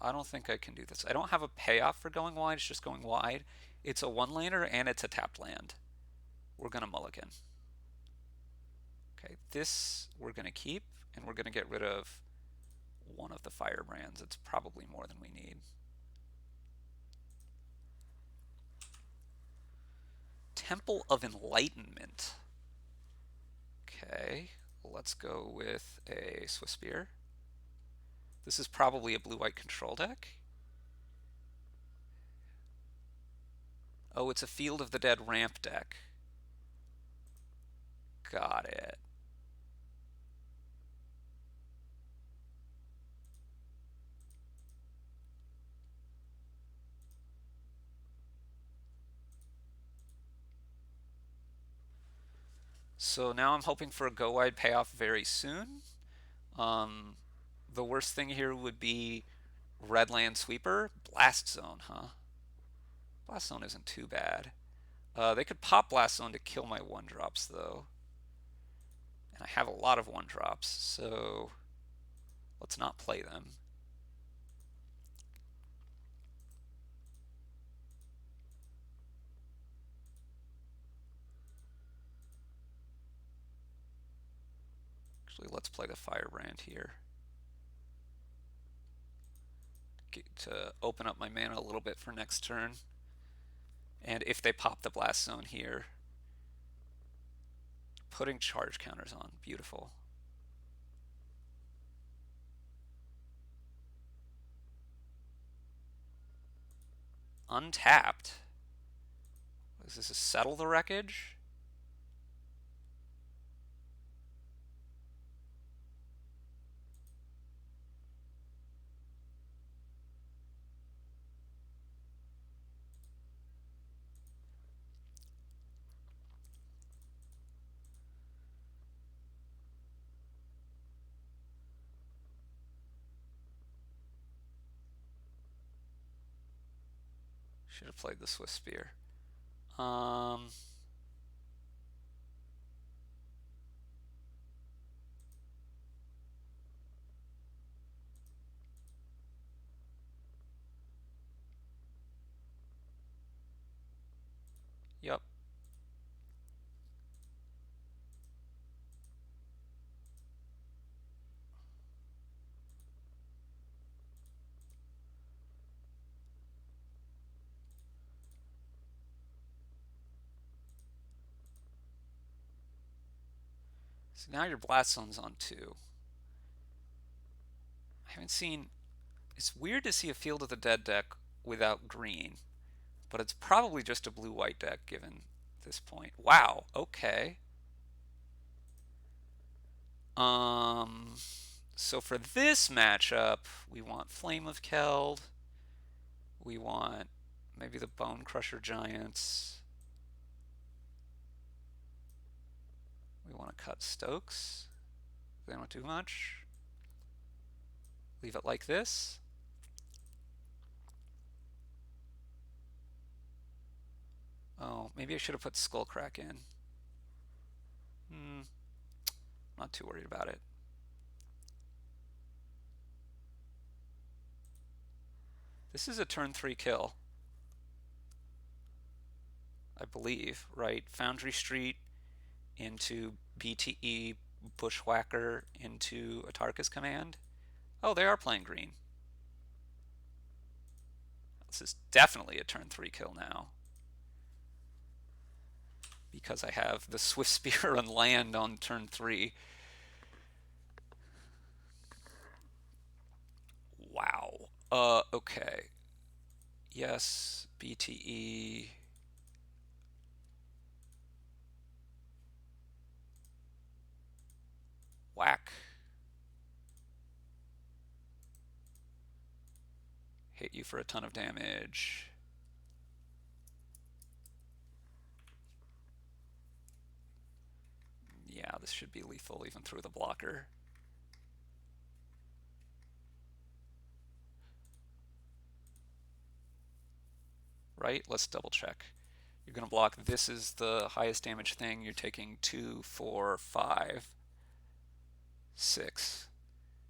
I don't think I can do this. I don't have a payoff for going wide. It's just going wide. It's a one-laner and it's a tapped land. We're going to mulligan. Okay, this we're going to keep, and we're going to get rid of one of the firebrands. It's probably more than we need. Temple of Enlightenment. Okay, let's go with a Swiss Spear. This is probably a blue-white control deck. Oh, it's a Field of the Dead ramp deck. Got it. So now I'm hoping for a go wide payoff very soon. Um, the worst thing here would be Red Land Sweeper. Blast Zone, huh? Blast Zone isn't too bad. They could pop Blast Zone to kill my 1-drops, though. And I have a lot of 1-drops, so let's not play them. Actually, let's play the Firebrand here to open up my mana a little bit for next turn. And if they pop the Blast Zone here, putting charge counters on. Beautiful. Untapped. Is this a Settle the Wreckage? Should have played the Swiss Spear. Yep. So now your Blast Zone's on 2. I haven't seen... It's weird to see a Field of the Dead deck without green, but it's probably just a blue-white deck given this point. Wow, okay. So for this matchup, we want Flame of Keld. We want maybe the Bone Crusher Giants. We want to cut Stokes. They don't do much. Leave it like this. Oh, maybe I should have put Skullcrack in. Not too worried about it. This is a turn 3 kill, I believe, right? Foundry Street into BTE Bushwhacker into Atarka's command. Oh, they are playing green. This is definitely a turn 3 kill now, because I have the Swift Spear and land on turn 3. Wow. Okay. Yes, BTE. Whack. Hit you for a ton of damage. Yeah, this should be lethal even through the blocker. Right? Let's double check. You're going to block. This is the highest damage thing. You're taking 2, 4, 5, 6,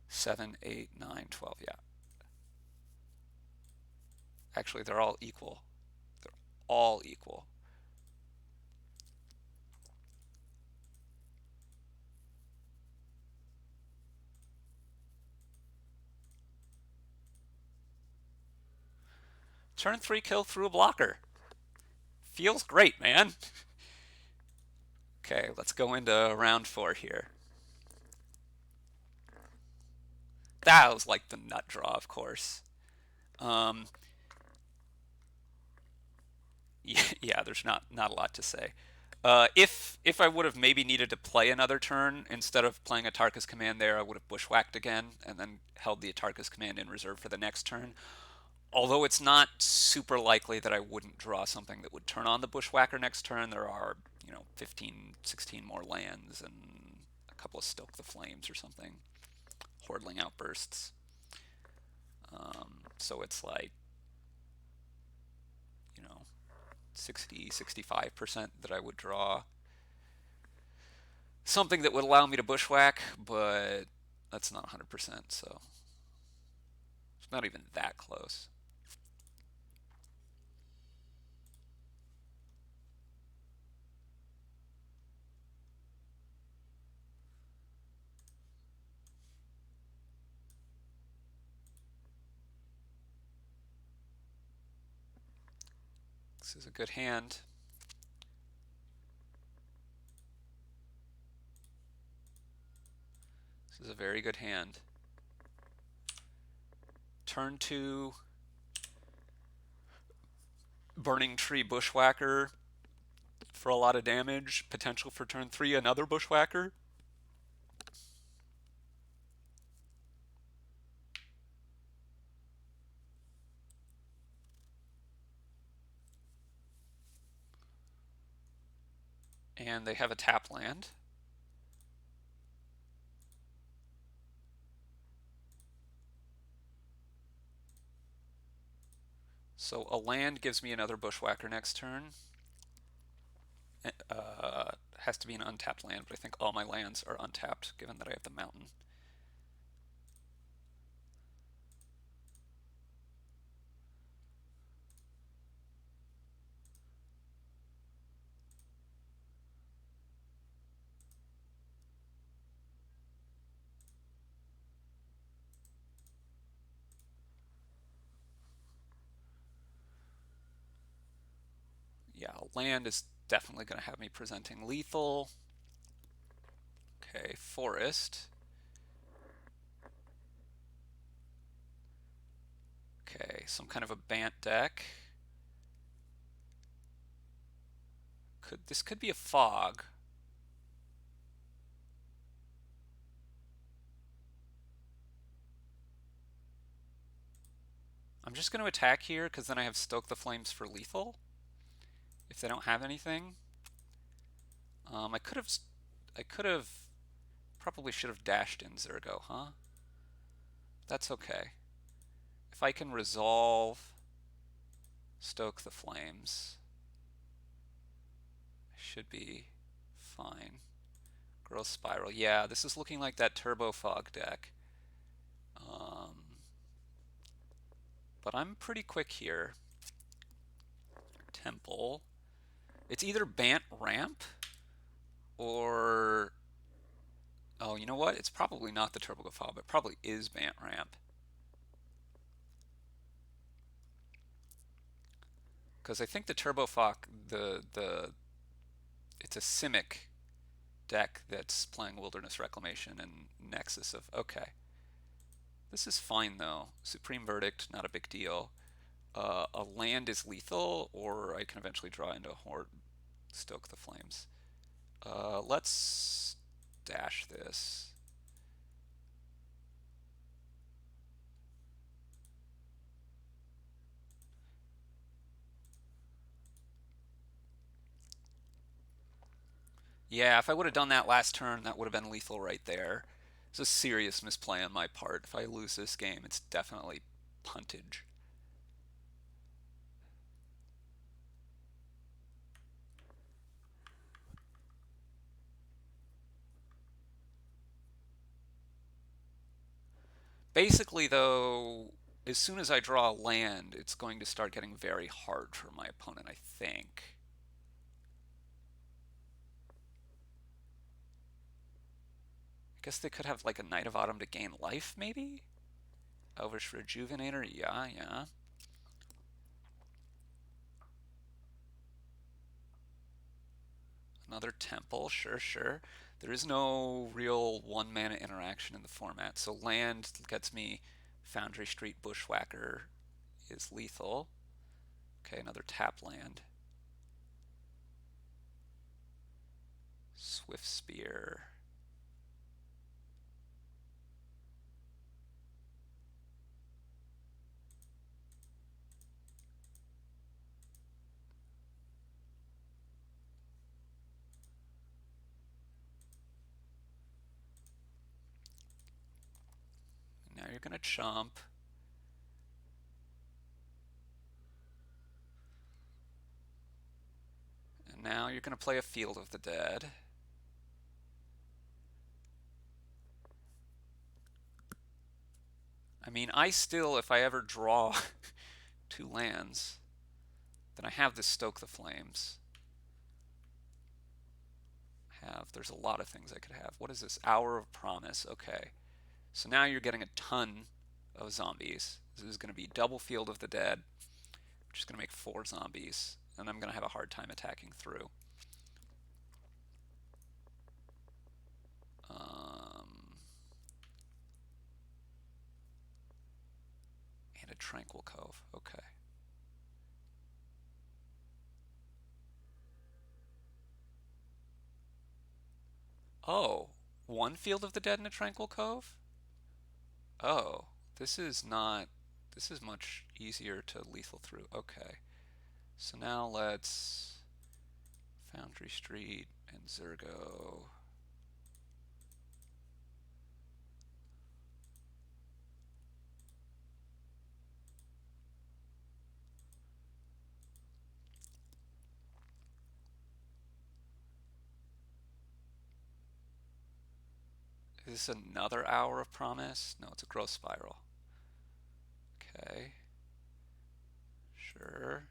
7, 8, 9, 12. Yeah. Actually, they're all equal. They're all equal. Turn 3 kill through a blocker. Feels great, man. Okay, let's go into round 4 here. That was like the nut draw, of course. Um, yeah, there's not a lot to say. If I would have maybe needed to play another turn instead of playing Atarka's command there, I would have bushwhacked again and then held the Atarka's command in reserve for the next turn. Although it's not super likely that I wouldn't draw something that would turn on the bushwhacker next turn. There are 15, 16 more lands and a couple of Stoke the Flames or something, Hordling Outbursts. So it's like 60, 65% that I would draw something that would allow me to bushwhack, but that's not 100%, so it's not even that close. This is a good hand. This is a very good hand. Turn 2, Burning Tree Bushwhacker for a lot of damage. Potential for turn 3, another Bushwhacker. And they have a tap land. So a land gives me another Bushwhacker next turn. Has to be an untapped land, but I think all my lands are untapped given that I have the mountain. Yeah, land is definitely going to have me presenting lethal. Okay, forest. Okay, some kind of a Bant deck. This could be a fog. I'm just going to attack here because then I have Stoke the Flames for lethal. If they don't have anything, I could have, probably should have dashed in Zergo, huh? That's okay. If I can resolve Stoke the Flames, I should be fine. Growth Spiral. Yeah, this is looking like that Turbo Fog deck. But I'm pretty quick here. Temple. It's either Bant Ramp or... Oh, you know what? It's probably not the Turbo Fog. It probably is Bant Ramp. Because I think the Turbo Fog, it's a Simic deck that's playing Wilderness Reclamation and Nexus of... Okay. This is fine, though. Supreme Verdict, not a big deal. A land is lethal, or I can eventually draw into a Horde, Stoke the Flames. Let's dash this. Yeah, if I would have done that last turn, that would have been lethal right there. It's a serious misplay on my part. If I lose this game, it's definitely puntage. Basically, though, as soon as I draw a land, it's going to start getting very hard for my opponent, I think. I guess they could have like a Knight of Autumn to gain life, maybe? Elvish Rejuvenator, yeah, yeah. Another Temple, sure, sure. There is no real one mana interaction in the format, so land gets me Foundry Street Bushwhacker is lethal. Okay, another tap land. Swift Spear. Now you're gonna chomp. And now you're gonna play a Field of the Dead. I mean, I still, if I ever draw two lands, then I have this Stoke the Flames. There's a lot of things I could have. What is this? Hour of Promise. Okay. So now you're getting a ton of zombies. This is going to be double Field of the Dead, which is going to make 4 zombies, and I'm going to have a hard time attacking through. And a Tranquil Cove. Okay. Oh, one Field of the Dead and a Tranquil Cove? Oh, this is not. This is much easier to lethal through. Okay. So now let's Foundry Street and Zergo. Is this another Hour of Promise? No, it's a Growth Spiral. Okay. Sure.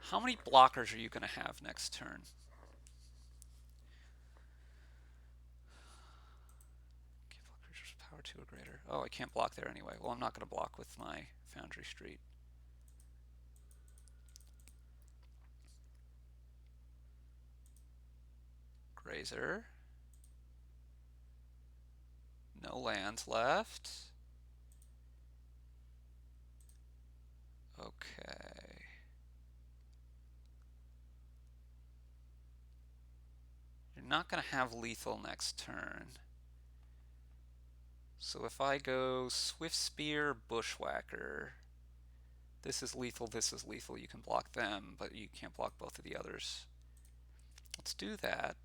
How many blockers are you going to have next turn? Give all creatures power 2 or greater. Oh, I can't block there anyway. Well, I'm not going to block with my Foundry Street. Grazer. No lands left. Okay. You're not going to have lethal next turn. So if I go Swift Spear, Bushwhacker, this is lethal, this is lethal. You can block them, but you can't block both of the others. Let's do that.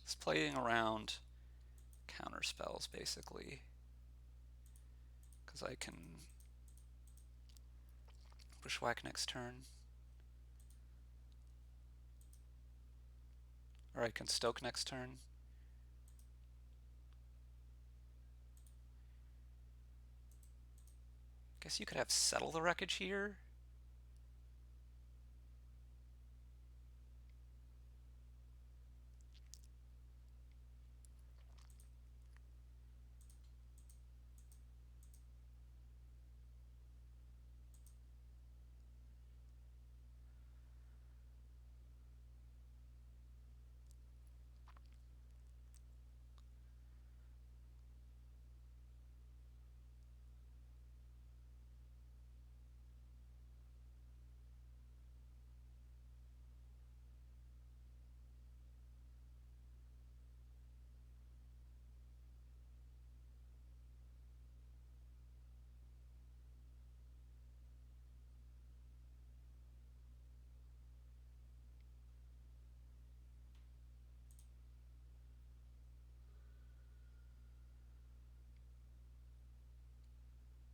It's playing around counter spells, basically. Because I can Bushwhack next turn. Or I can Stoke next turn. Guess you could have Settle the Wreckage here.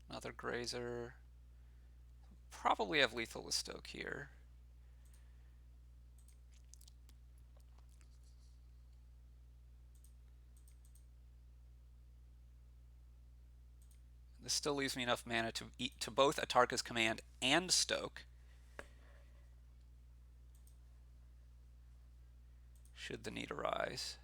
Another Grazer. Probably have lethal with Stoke here. This still leaves me enough mana to eat to both Atarka's Command and Stoke, should the need arise.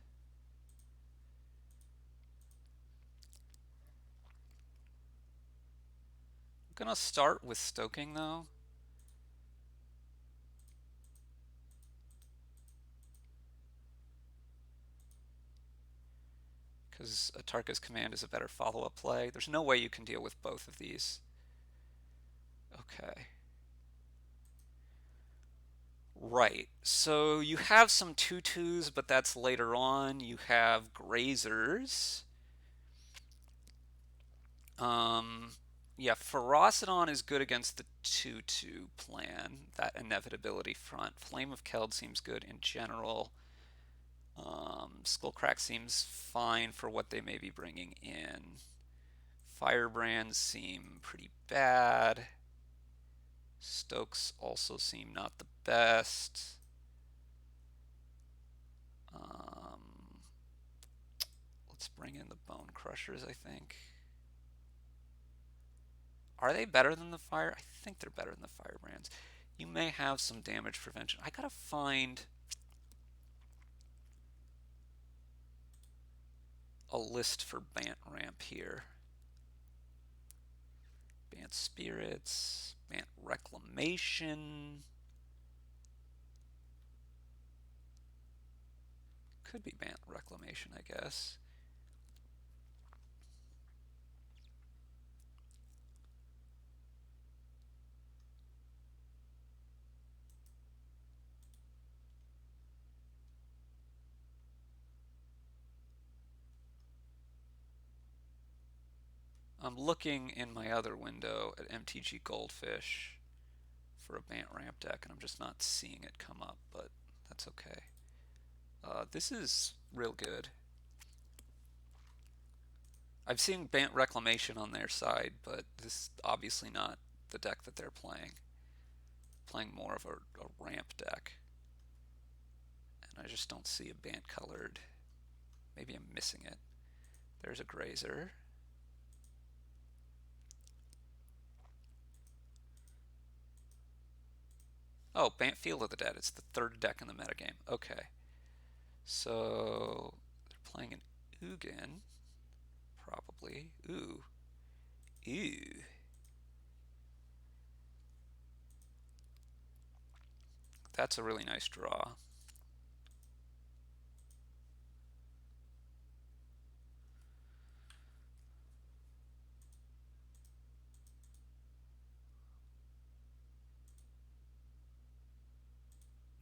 I'm gonna start with stoking though, because Atarka's Command is a better follow-up play. There's no way you can deal with both of these. Okay. Right. So you have some 2/2s, but that's later on. You have grazers. Um, yeah, Ferocidon is good against the 2/2 plan, that inevitability front. Flame of Keld seems good in general. Skullcrack seems fine for what they may be bringing in. Firebrands seem pretty bad. Stokes also seem not the best. Let's bring in the Bone Crushers, I think. Are they better than the Fire? I think they're better than the Firebrands. You may have some damage prevention. I gotta find a list for Bant Ramp here. Bant Spirits, Bant Reclamation. Could be Bant Reclamation, I guess. I'm looking in my other window at MTG Goldfish for a Bant Ramp deck, and I'm just not seeing it come up, but that's okay. This is real good. I've seen Bant Reclamation on their side, but this is obviously not the deck that they're playing. Playing more of a ramp deck. And I just don't see a Bant colored. Maybe I'm missing it. There's a Grazer. Oh, Bant Field of the Dead. It's the third deck in the metagame. Okay. So they're playing an Ugin, probably. Ooh. Ew. That's a really nice draw.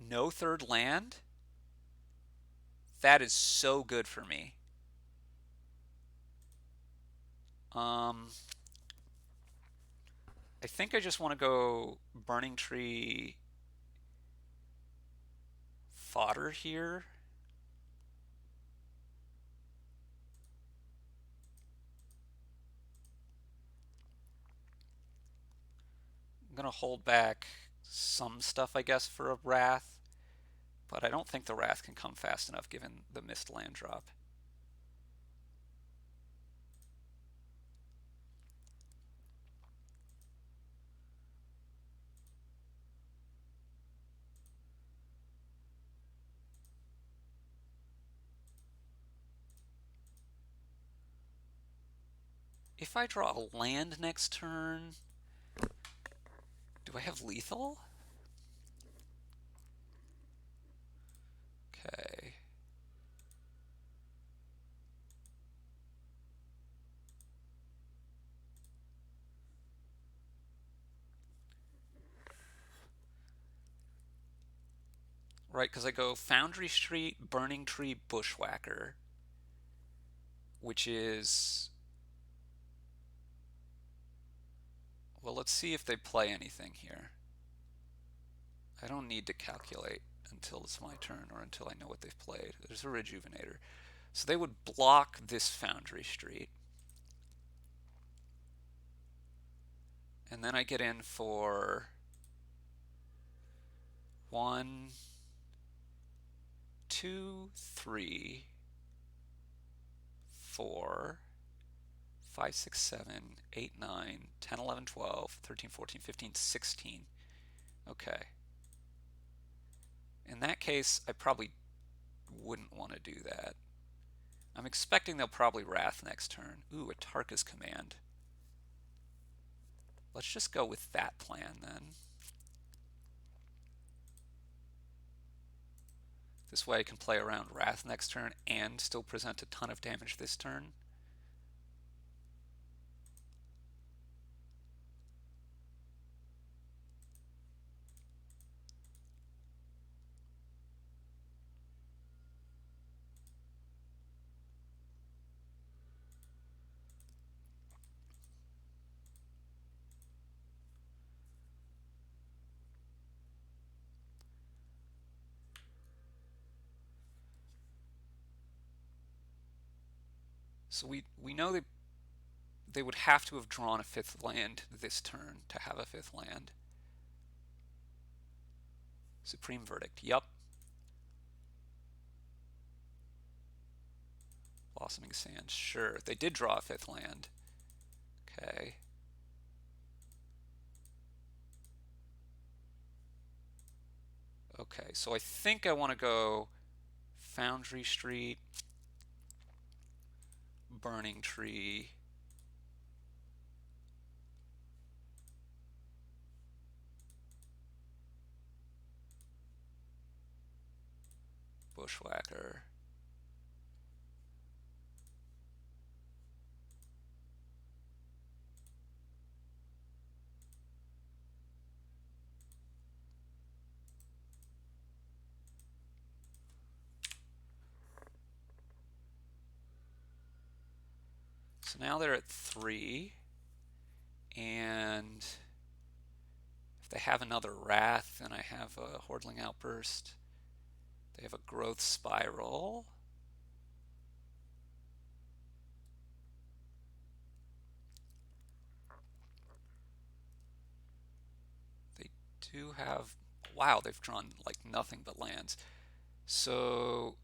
No third land? That is so good for me. I think I just want to go Burning Tree fodder here. I'm going to hold back some stuff, I guess, for a Wrath, but I don't think the Wrath can come fast enough given the missed land drop. If I draw a land next turn, do I have lethal? Okay. Right, because I go Foundry Street, Burning Tree, Bushwhacker, which is... Well, let's see if they play anything here. I don't need to calculate until it's my turn or until I know what they've played. There's a Rejuvenator. So they would block this Foundry Street. And then I get in for 1, 2, 3, 4, 5, 6, 7, 8, 9, 10, 11, 12, 13, 14, 15, 16. Okay. In that case, I probably wouldn't want to do that. I'm expecting they'll probably Wrath next turn. Ooh, Atarka's Command. Let's just go with that plan then. This way I can play around Wrath next turn and still present a ton of damage this turn. So we know that they would have to have drawn a 5th land this turn to have a 5th land. Supreme Verdict, yup. Blossoming Sands, sure. They did draw a 5th land. Okay. Okay, so I think I want to go Foundry Street, Burning Tree, Bushwhacker. So now they're at 3, and if they have another Wrath, then I have a Hordling Outburst. They have a Growth Spiral. They do have... Wow, they've drawn like nothing but lands. So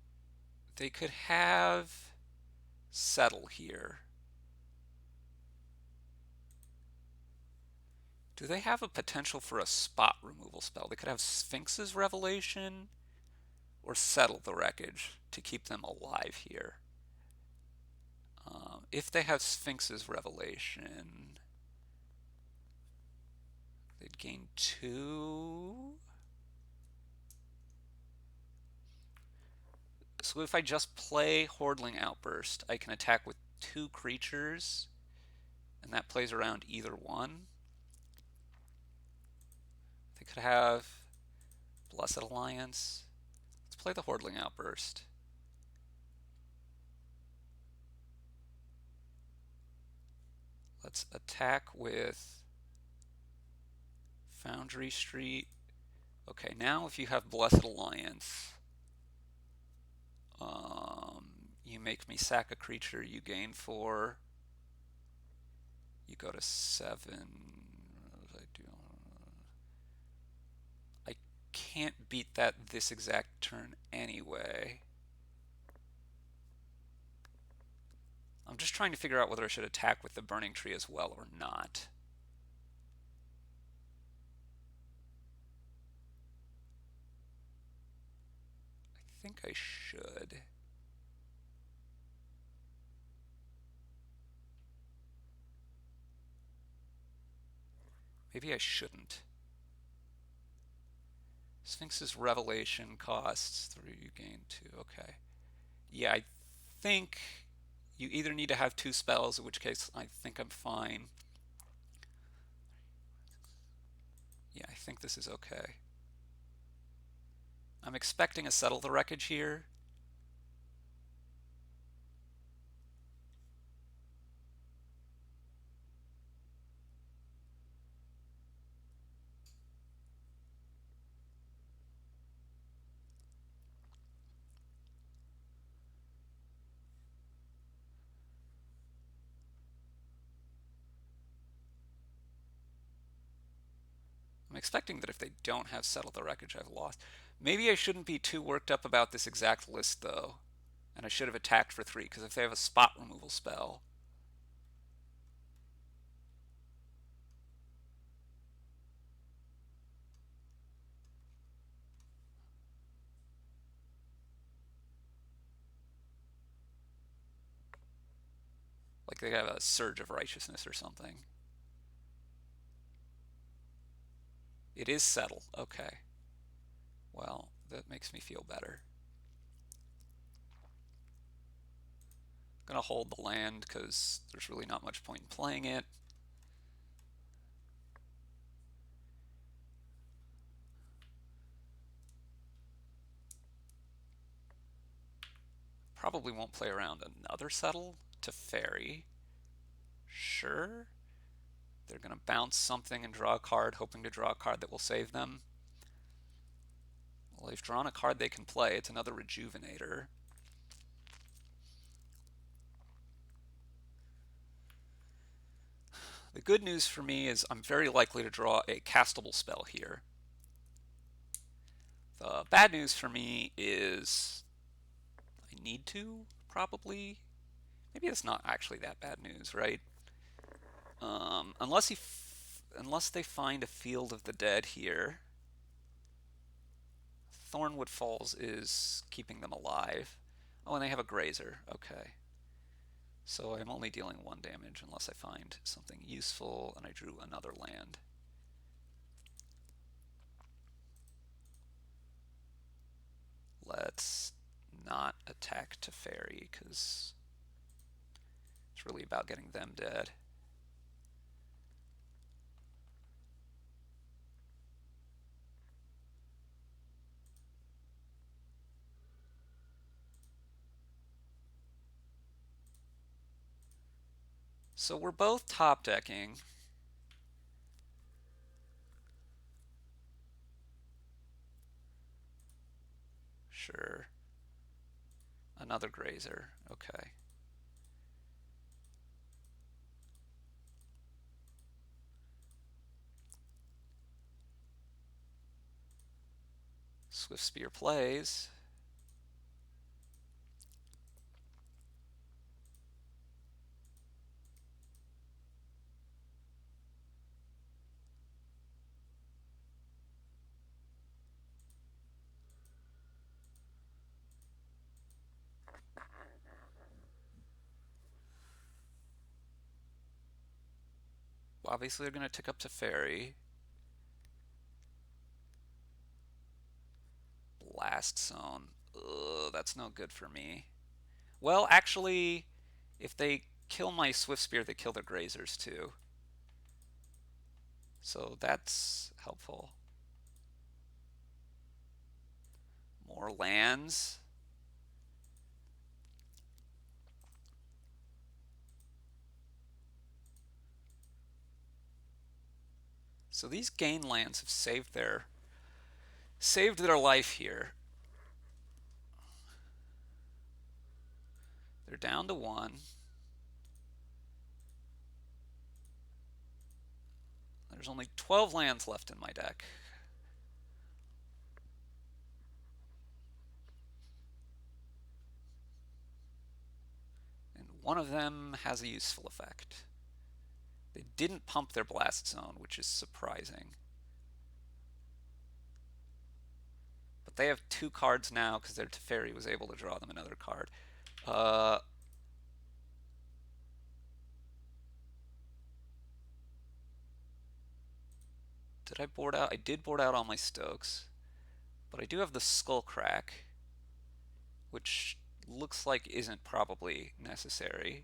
they could have Settle here. Do they have a potential for a spot removal spell? They could have Sphinx's Revelation or Settle the Wreckage to keep them alive here. If they have Sphinx's Revelation, they'd gain 2. So if I just play Hordling Outburst, I can attack with 2 creatures, and that plays around either one. They could have Blessed Alliance. Let's play the Hordling Outburst. Let's attack with Foundry Street. Okay, now if you have Blessed Alliance, you make me sack a creature, you gain 4. You go to 7. What did I do? I can't beat that this exact turn anyway. I'm just trying to figure out whether I should attack with the Burning Tree as well or not. I think I should. Maybe I shouldn't. Sphinx's Revelation costs 3, you gain 2. Okay. Yeah, I think you either need to have 2 spells, in which case I think I'm fine. Yeah, I think this is okay. I'm expecting a Settle the Wreckage here. expecting that if they don't have Settle the Wreckage, I've lost. Maybe I shouldn't be too worked up about this exact list, though. And I should have attacked for 3, because if they have a spot removal spell... Like they have a Surge of Righteousness or something. It is Settle. Okay. Well, that makes me feel better. I'm going to hold the land because there's really not much point in playing it. Probably won't play around another Settle to Fairy. Sure. They're going to bounce something and draw a card, hoping to draw a card that will save them. Well, they've drawn a card they can play. It's another Rejuvenator. The good news for me is I'm very likely to draw a castable spell here. The bad news for me is I need to, probably. Maybe it's not actually that bad news, right? Unless they find a Field of the Dead here. Thornwood Falls is keeping them alive. Oh, and they have a Grazer. Okay. So I'm only dealing 1 damage unless I find something useful, and I drew another land. Let's not attack Teferi, because it's really about getting them dead. So we're both top decking. Sure. Another Grazer. Okay. Swift Spear plays. Obviously, they're going to tick up Teferi. Blast Zone. Ugh, that's no good for me. Well, actually, if they kill my Swift Spear, they kill their Grazers too. So that's helpful. More lands. So these gain lands have saved their life here. They're down to 1. There's only 12 lands left in my deck. And one of them has a useful effect. They didn't pump their Blast Zone, which is surprising. But they have 2 cards now because their Teferi was able to draw them another card. Did I board out? I did board out all my Stokes. But I do have the Skullcrack, which looks like isn't probably necessary.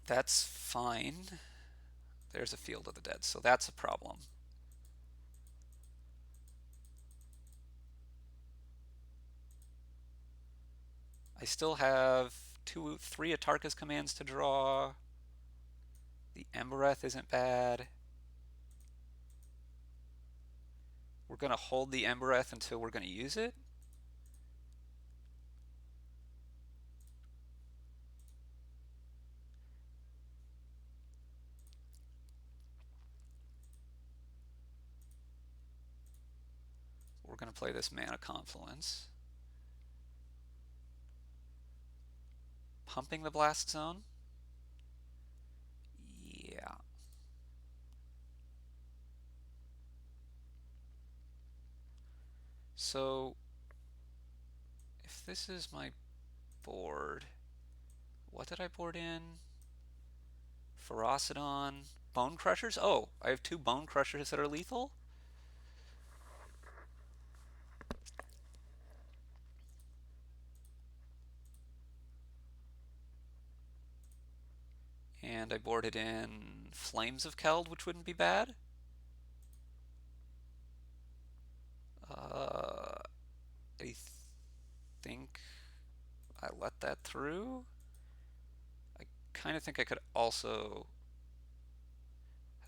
That's fine. There's a Field of the Dead, so that's a problem. I still have 3 Atarka's commands to draw. The Embereth isn't bad. We're going to hold the Embereth until we're going to use it. we're going to play this Mana Confluence. Pumping the Blast Zone? Yeah. So, if this is my board, what did I board in? Ferocidon, Bone Crushers? Oh, I have 2 Bone Crushers that are lethal? And I boarded in Flames of Keld, which wouldn't be bad. I think I let that through. I kind of think I could also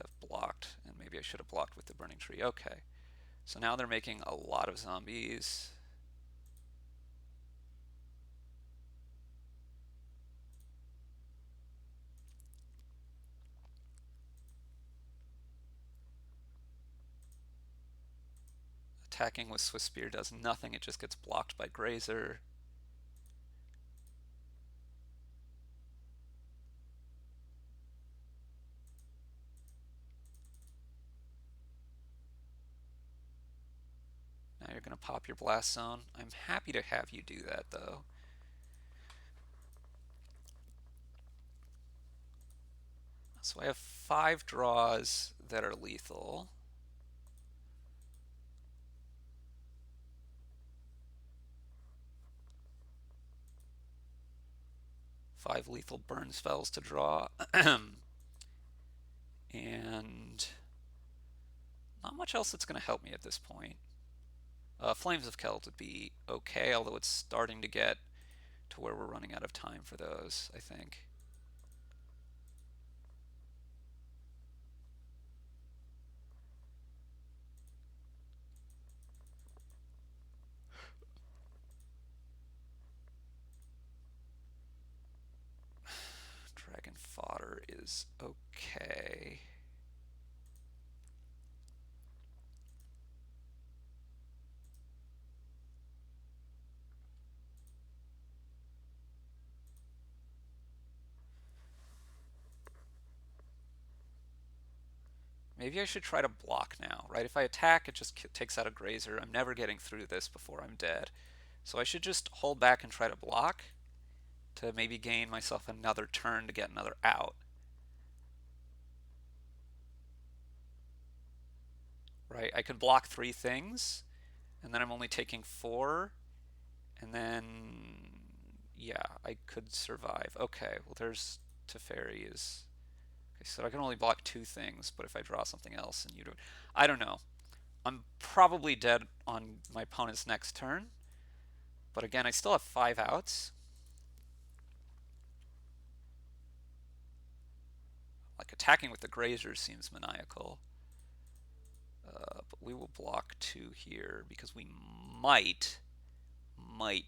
have blocked, and maybe I should have blocked with the Burning Tree. Okay, so now they're making a lot of zombies. Attacking with Swiss Spear does nothing, it just gets blocked by Grazer. Now you're going to pop your Blast Zone. I'm happy to have you do that, though. So I have 5 draws that are lethal. Five lethal burn spells to draw. And not much else that's going to help me at this point. Flames of Keld would be okay, although it's starting to get to where we're running out of time for those, I think. Dragon Fodder is okay. Maybe I should try to block now, right? If I attack, it just takes out a Grazer. I'm never getting through this before I'm dead. So I should just hold back and try to block to maybe gain myself another turn to get another out. Right? I could block 3 things, and then I'm only taking 4, and then, yeah, I could survive. Okay, well, there's Teferi is... Okay, so I can only block 2 things, but if I draw something else and you do... I don't know. I'm probably dead on my opponent's next turn, but again, I still have 5 outs. Like, attacking with the Grazer seems maniacal. But we will block 2 here because we might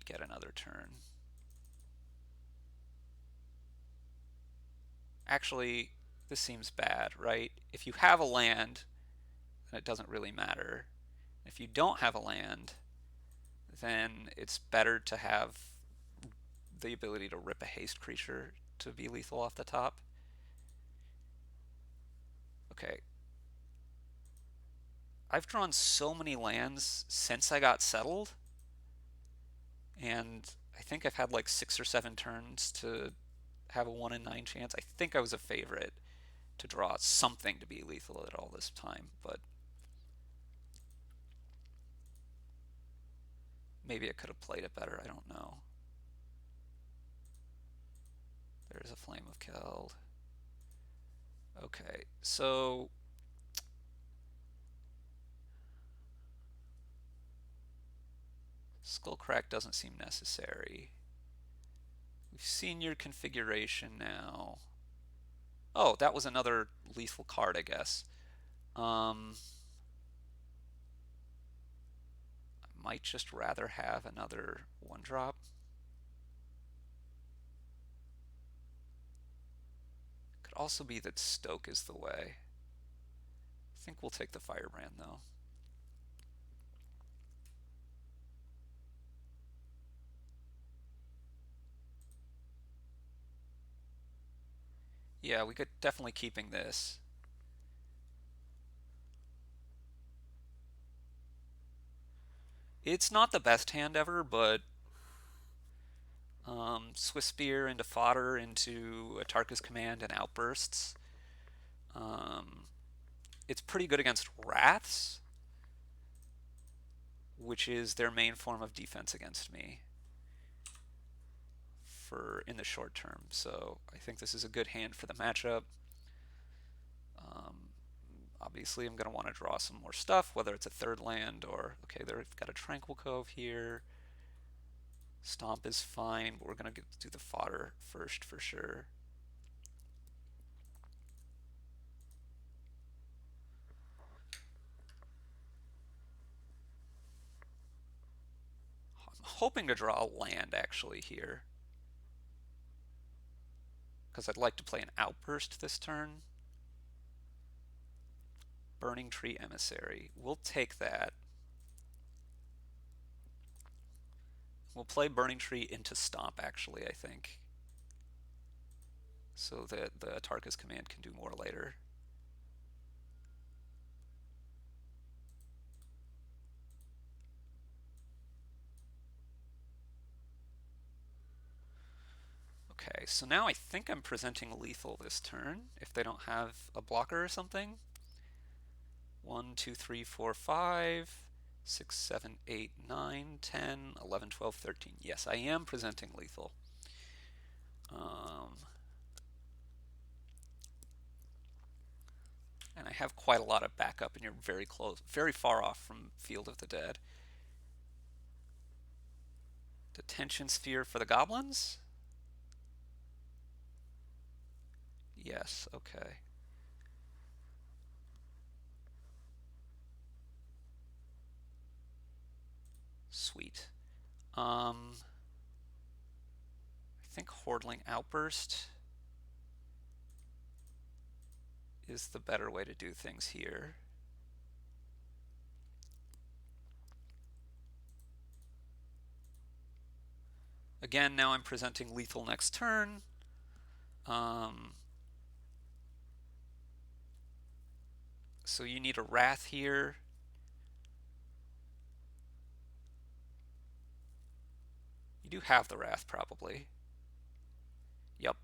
get another turn. Actually, this seems bad, right? If you have a land, then it doesn't really matter. If you don't have a land, then it's better to have the ability to rip a haste creature to be lethal off the top. Okay. I've drawn so many lands since I got settled, and I think I've had like 6 or 7 turns to have a 1 in 9 chance. I think I was a favorite to draw something to be lethal at all this time, but maybe I could have played it better. I don't know. There's a Flame of Keld. Okay, so Skullcrack doesn't seem necessary. We've seen your configuration now. Oh, that was another lethal card, I guess. I might just rather have another 1-drop. Could also be that Stoke is the way. I think we'll take the Firebrand, though. Yeah, we could definitely keeping this. It's not the best hand ever, but Swiss Spear into fodder into Atarka's command and outbursts. Um, it's pretty good against wraths, which is their main form of defense against me for in the short term. So I think this is a good hand for the matchup. Um, Obviously, I'm going to want to draw some more stuff, whether it's a third land or okay, they've got a Tranquil Cove here. Stomp is fine, but we're going to do the fodder first for sure. I'm hoping to draw a land actually here because I'd like to play an outburst this turn. Burning Tree Emissary. We'll take that. We'll play Burning Tree into Stomp actually, I think. So that the Atarka's command can do more later. Okay, so now I think I'm presenting lethal this turn if they don't have a blocker or something. 1, 2, 3, 4, 5, 6, 7, 8, 9, 10, 11, 12, 13. Yes, I am presenting lethal. And I have quite a lot of backup, and you're very close, very far off from Field of the Dead. Detention Sphere for the goblins? Yes, okay. Sweet. I think Hordling Outburst is the better way to do things here. Again, now I'm presenting lethal next turn. So you need a Wrath here. You do have the Wrath, probably. Yep.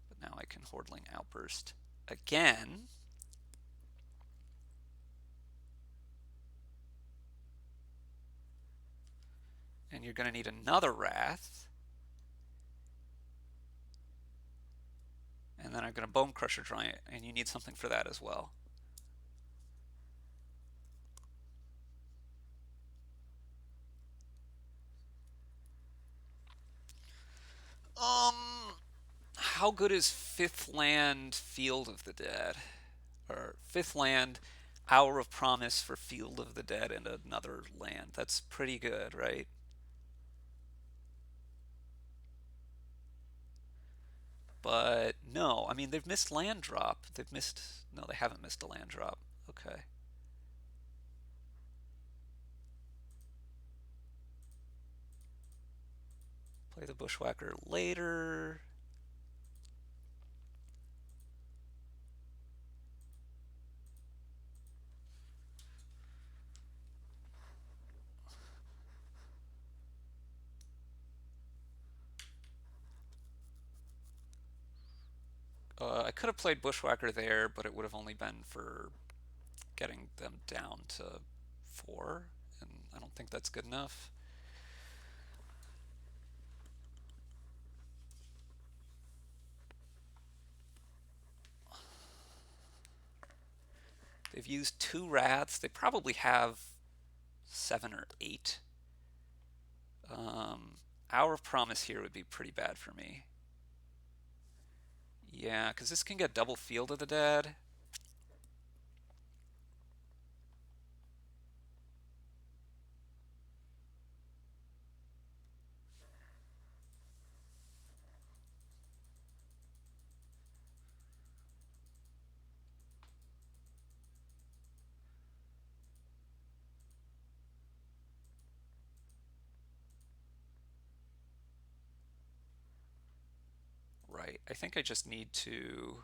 But now I can Hordling Outburst again. And you're going to need another Wrath. And then I'm going to Bone Crusher Giant, and you need something for that as well. How good is fifth land Field of the Dead? Or fifth land Hour of Promise for Field of the Dead and another land. That's pretty good, right? But no, I mean, they've missed land drop. They've missed. No, they haven't missed a land drop. Okay. Play the Bushwhacker later. I could have played Bushwhacker there, but it would have only been for getting them down to 4, and I don't think that's good enough. They've used 2 Wraths. They probably have 7 or 8. Hour of Promise here would be pretty bad for me. Yeah, because this can get double Field of the Dead. I think I just need to...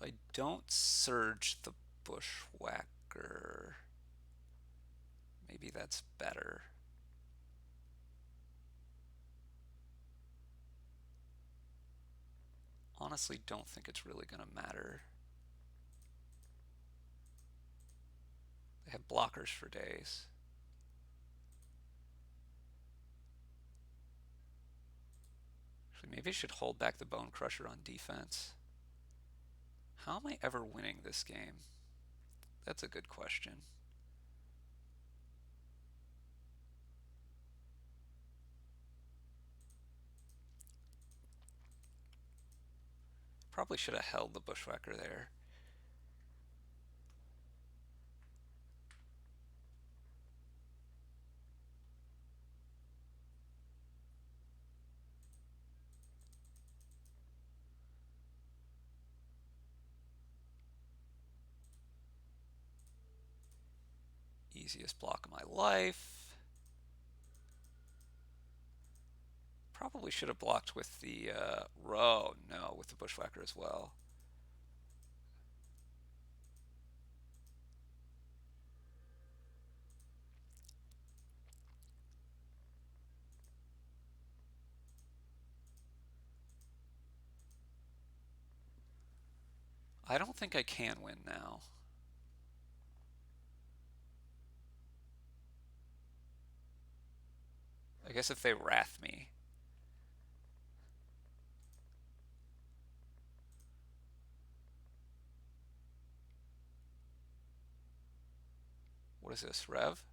If I don't surge the Bushwhacker, maybe that's better. Honestly, don't think it's really going to matter. They have blockers for days. Actually, maybe I should hold back the Bone Crusher on defense. How am I ever winning this game? That's a good question. Probably should have held the Bushwhacker there. Easiest block of my life. Probably should have blocked with the row. No, with the Bushwhacker as well. I don't think I can win now. I guess if they wrath me. What is this, Rev?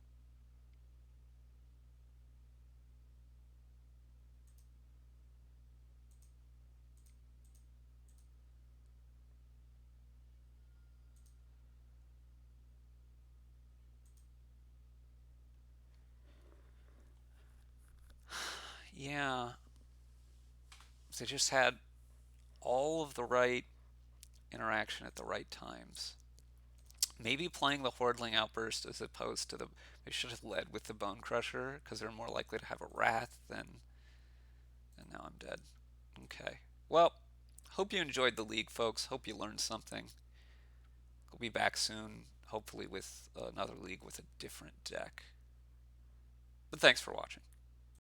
Yeah. They just had all of the right interaction at the right times. Maybe playing the Hordling Outburst as opposed to the... They should have led with the Bone Crusher because they're more likely to have a Wrath than... And now I'm dead. Okay. Well, hope you enjoyed the league, folks. Hope you learned something. We'll be back soon, hopefully with another league with a different deck. But thanks for watching.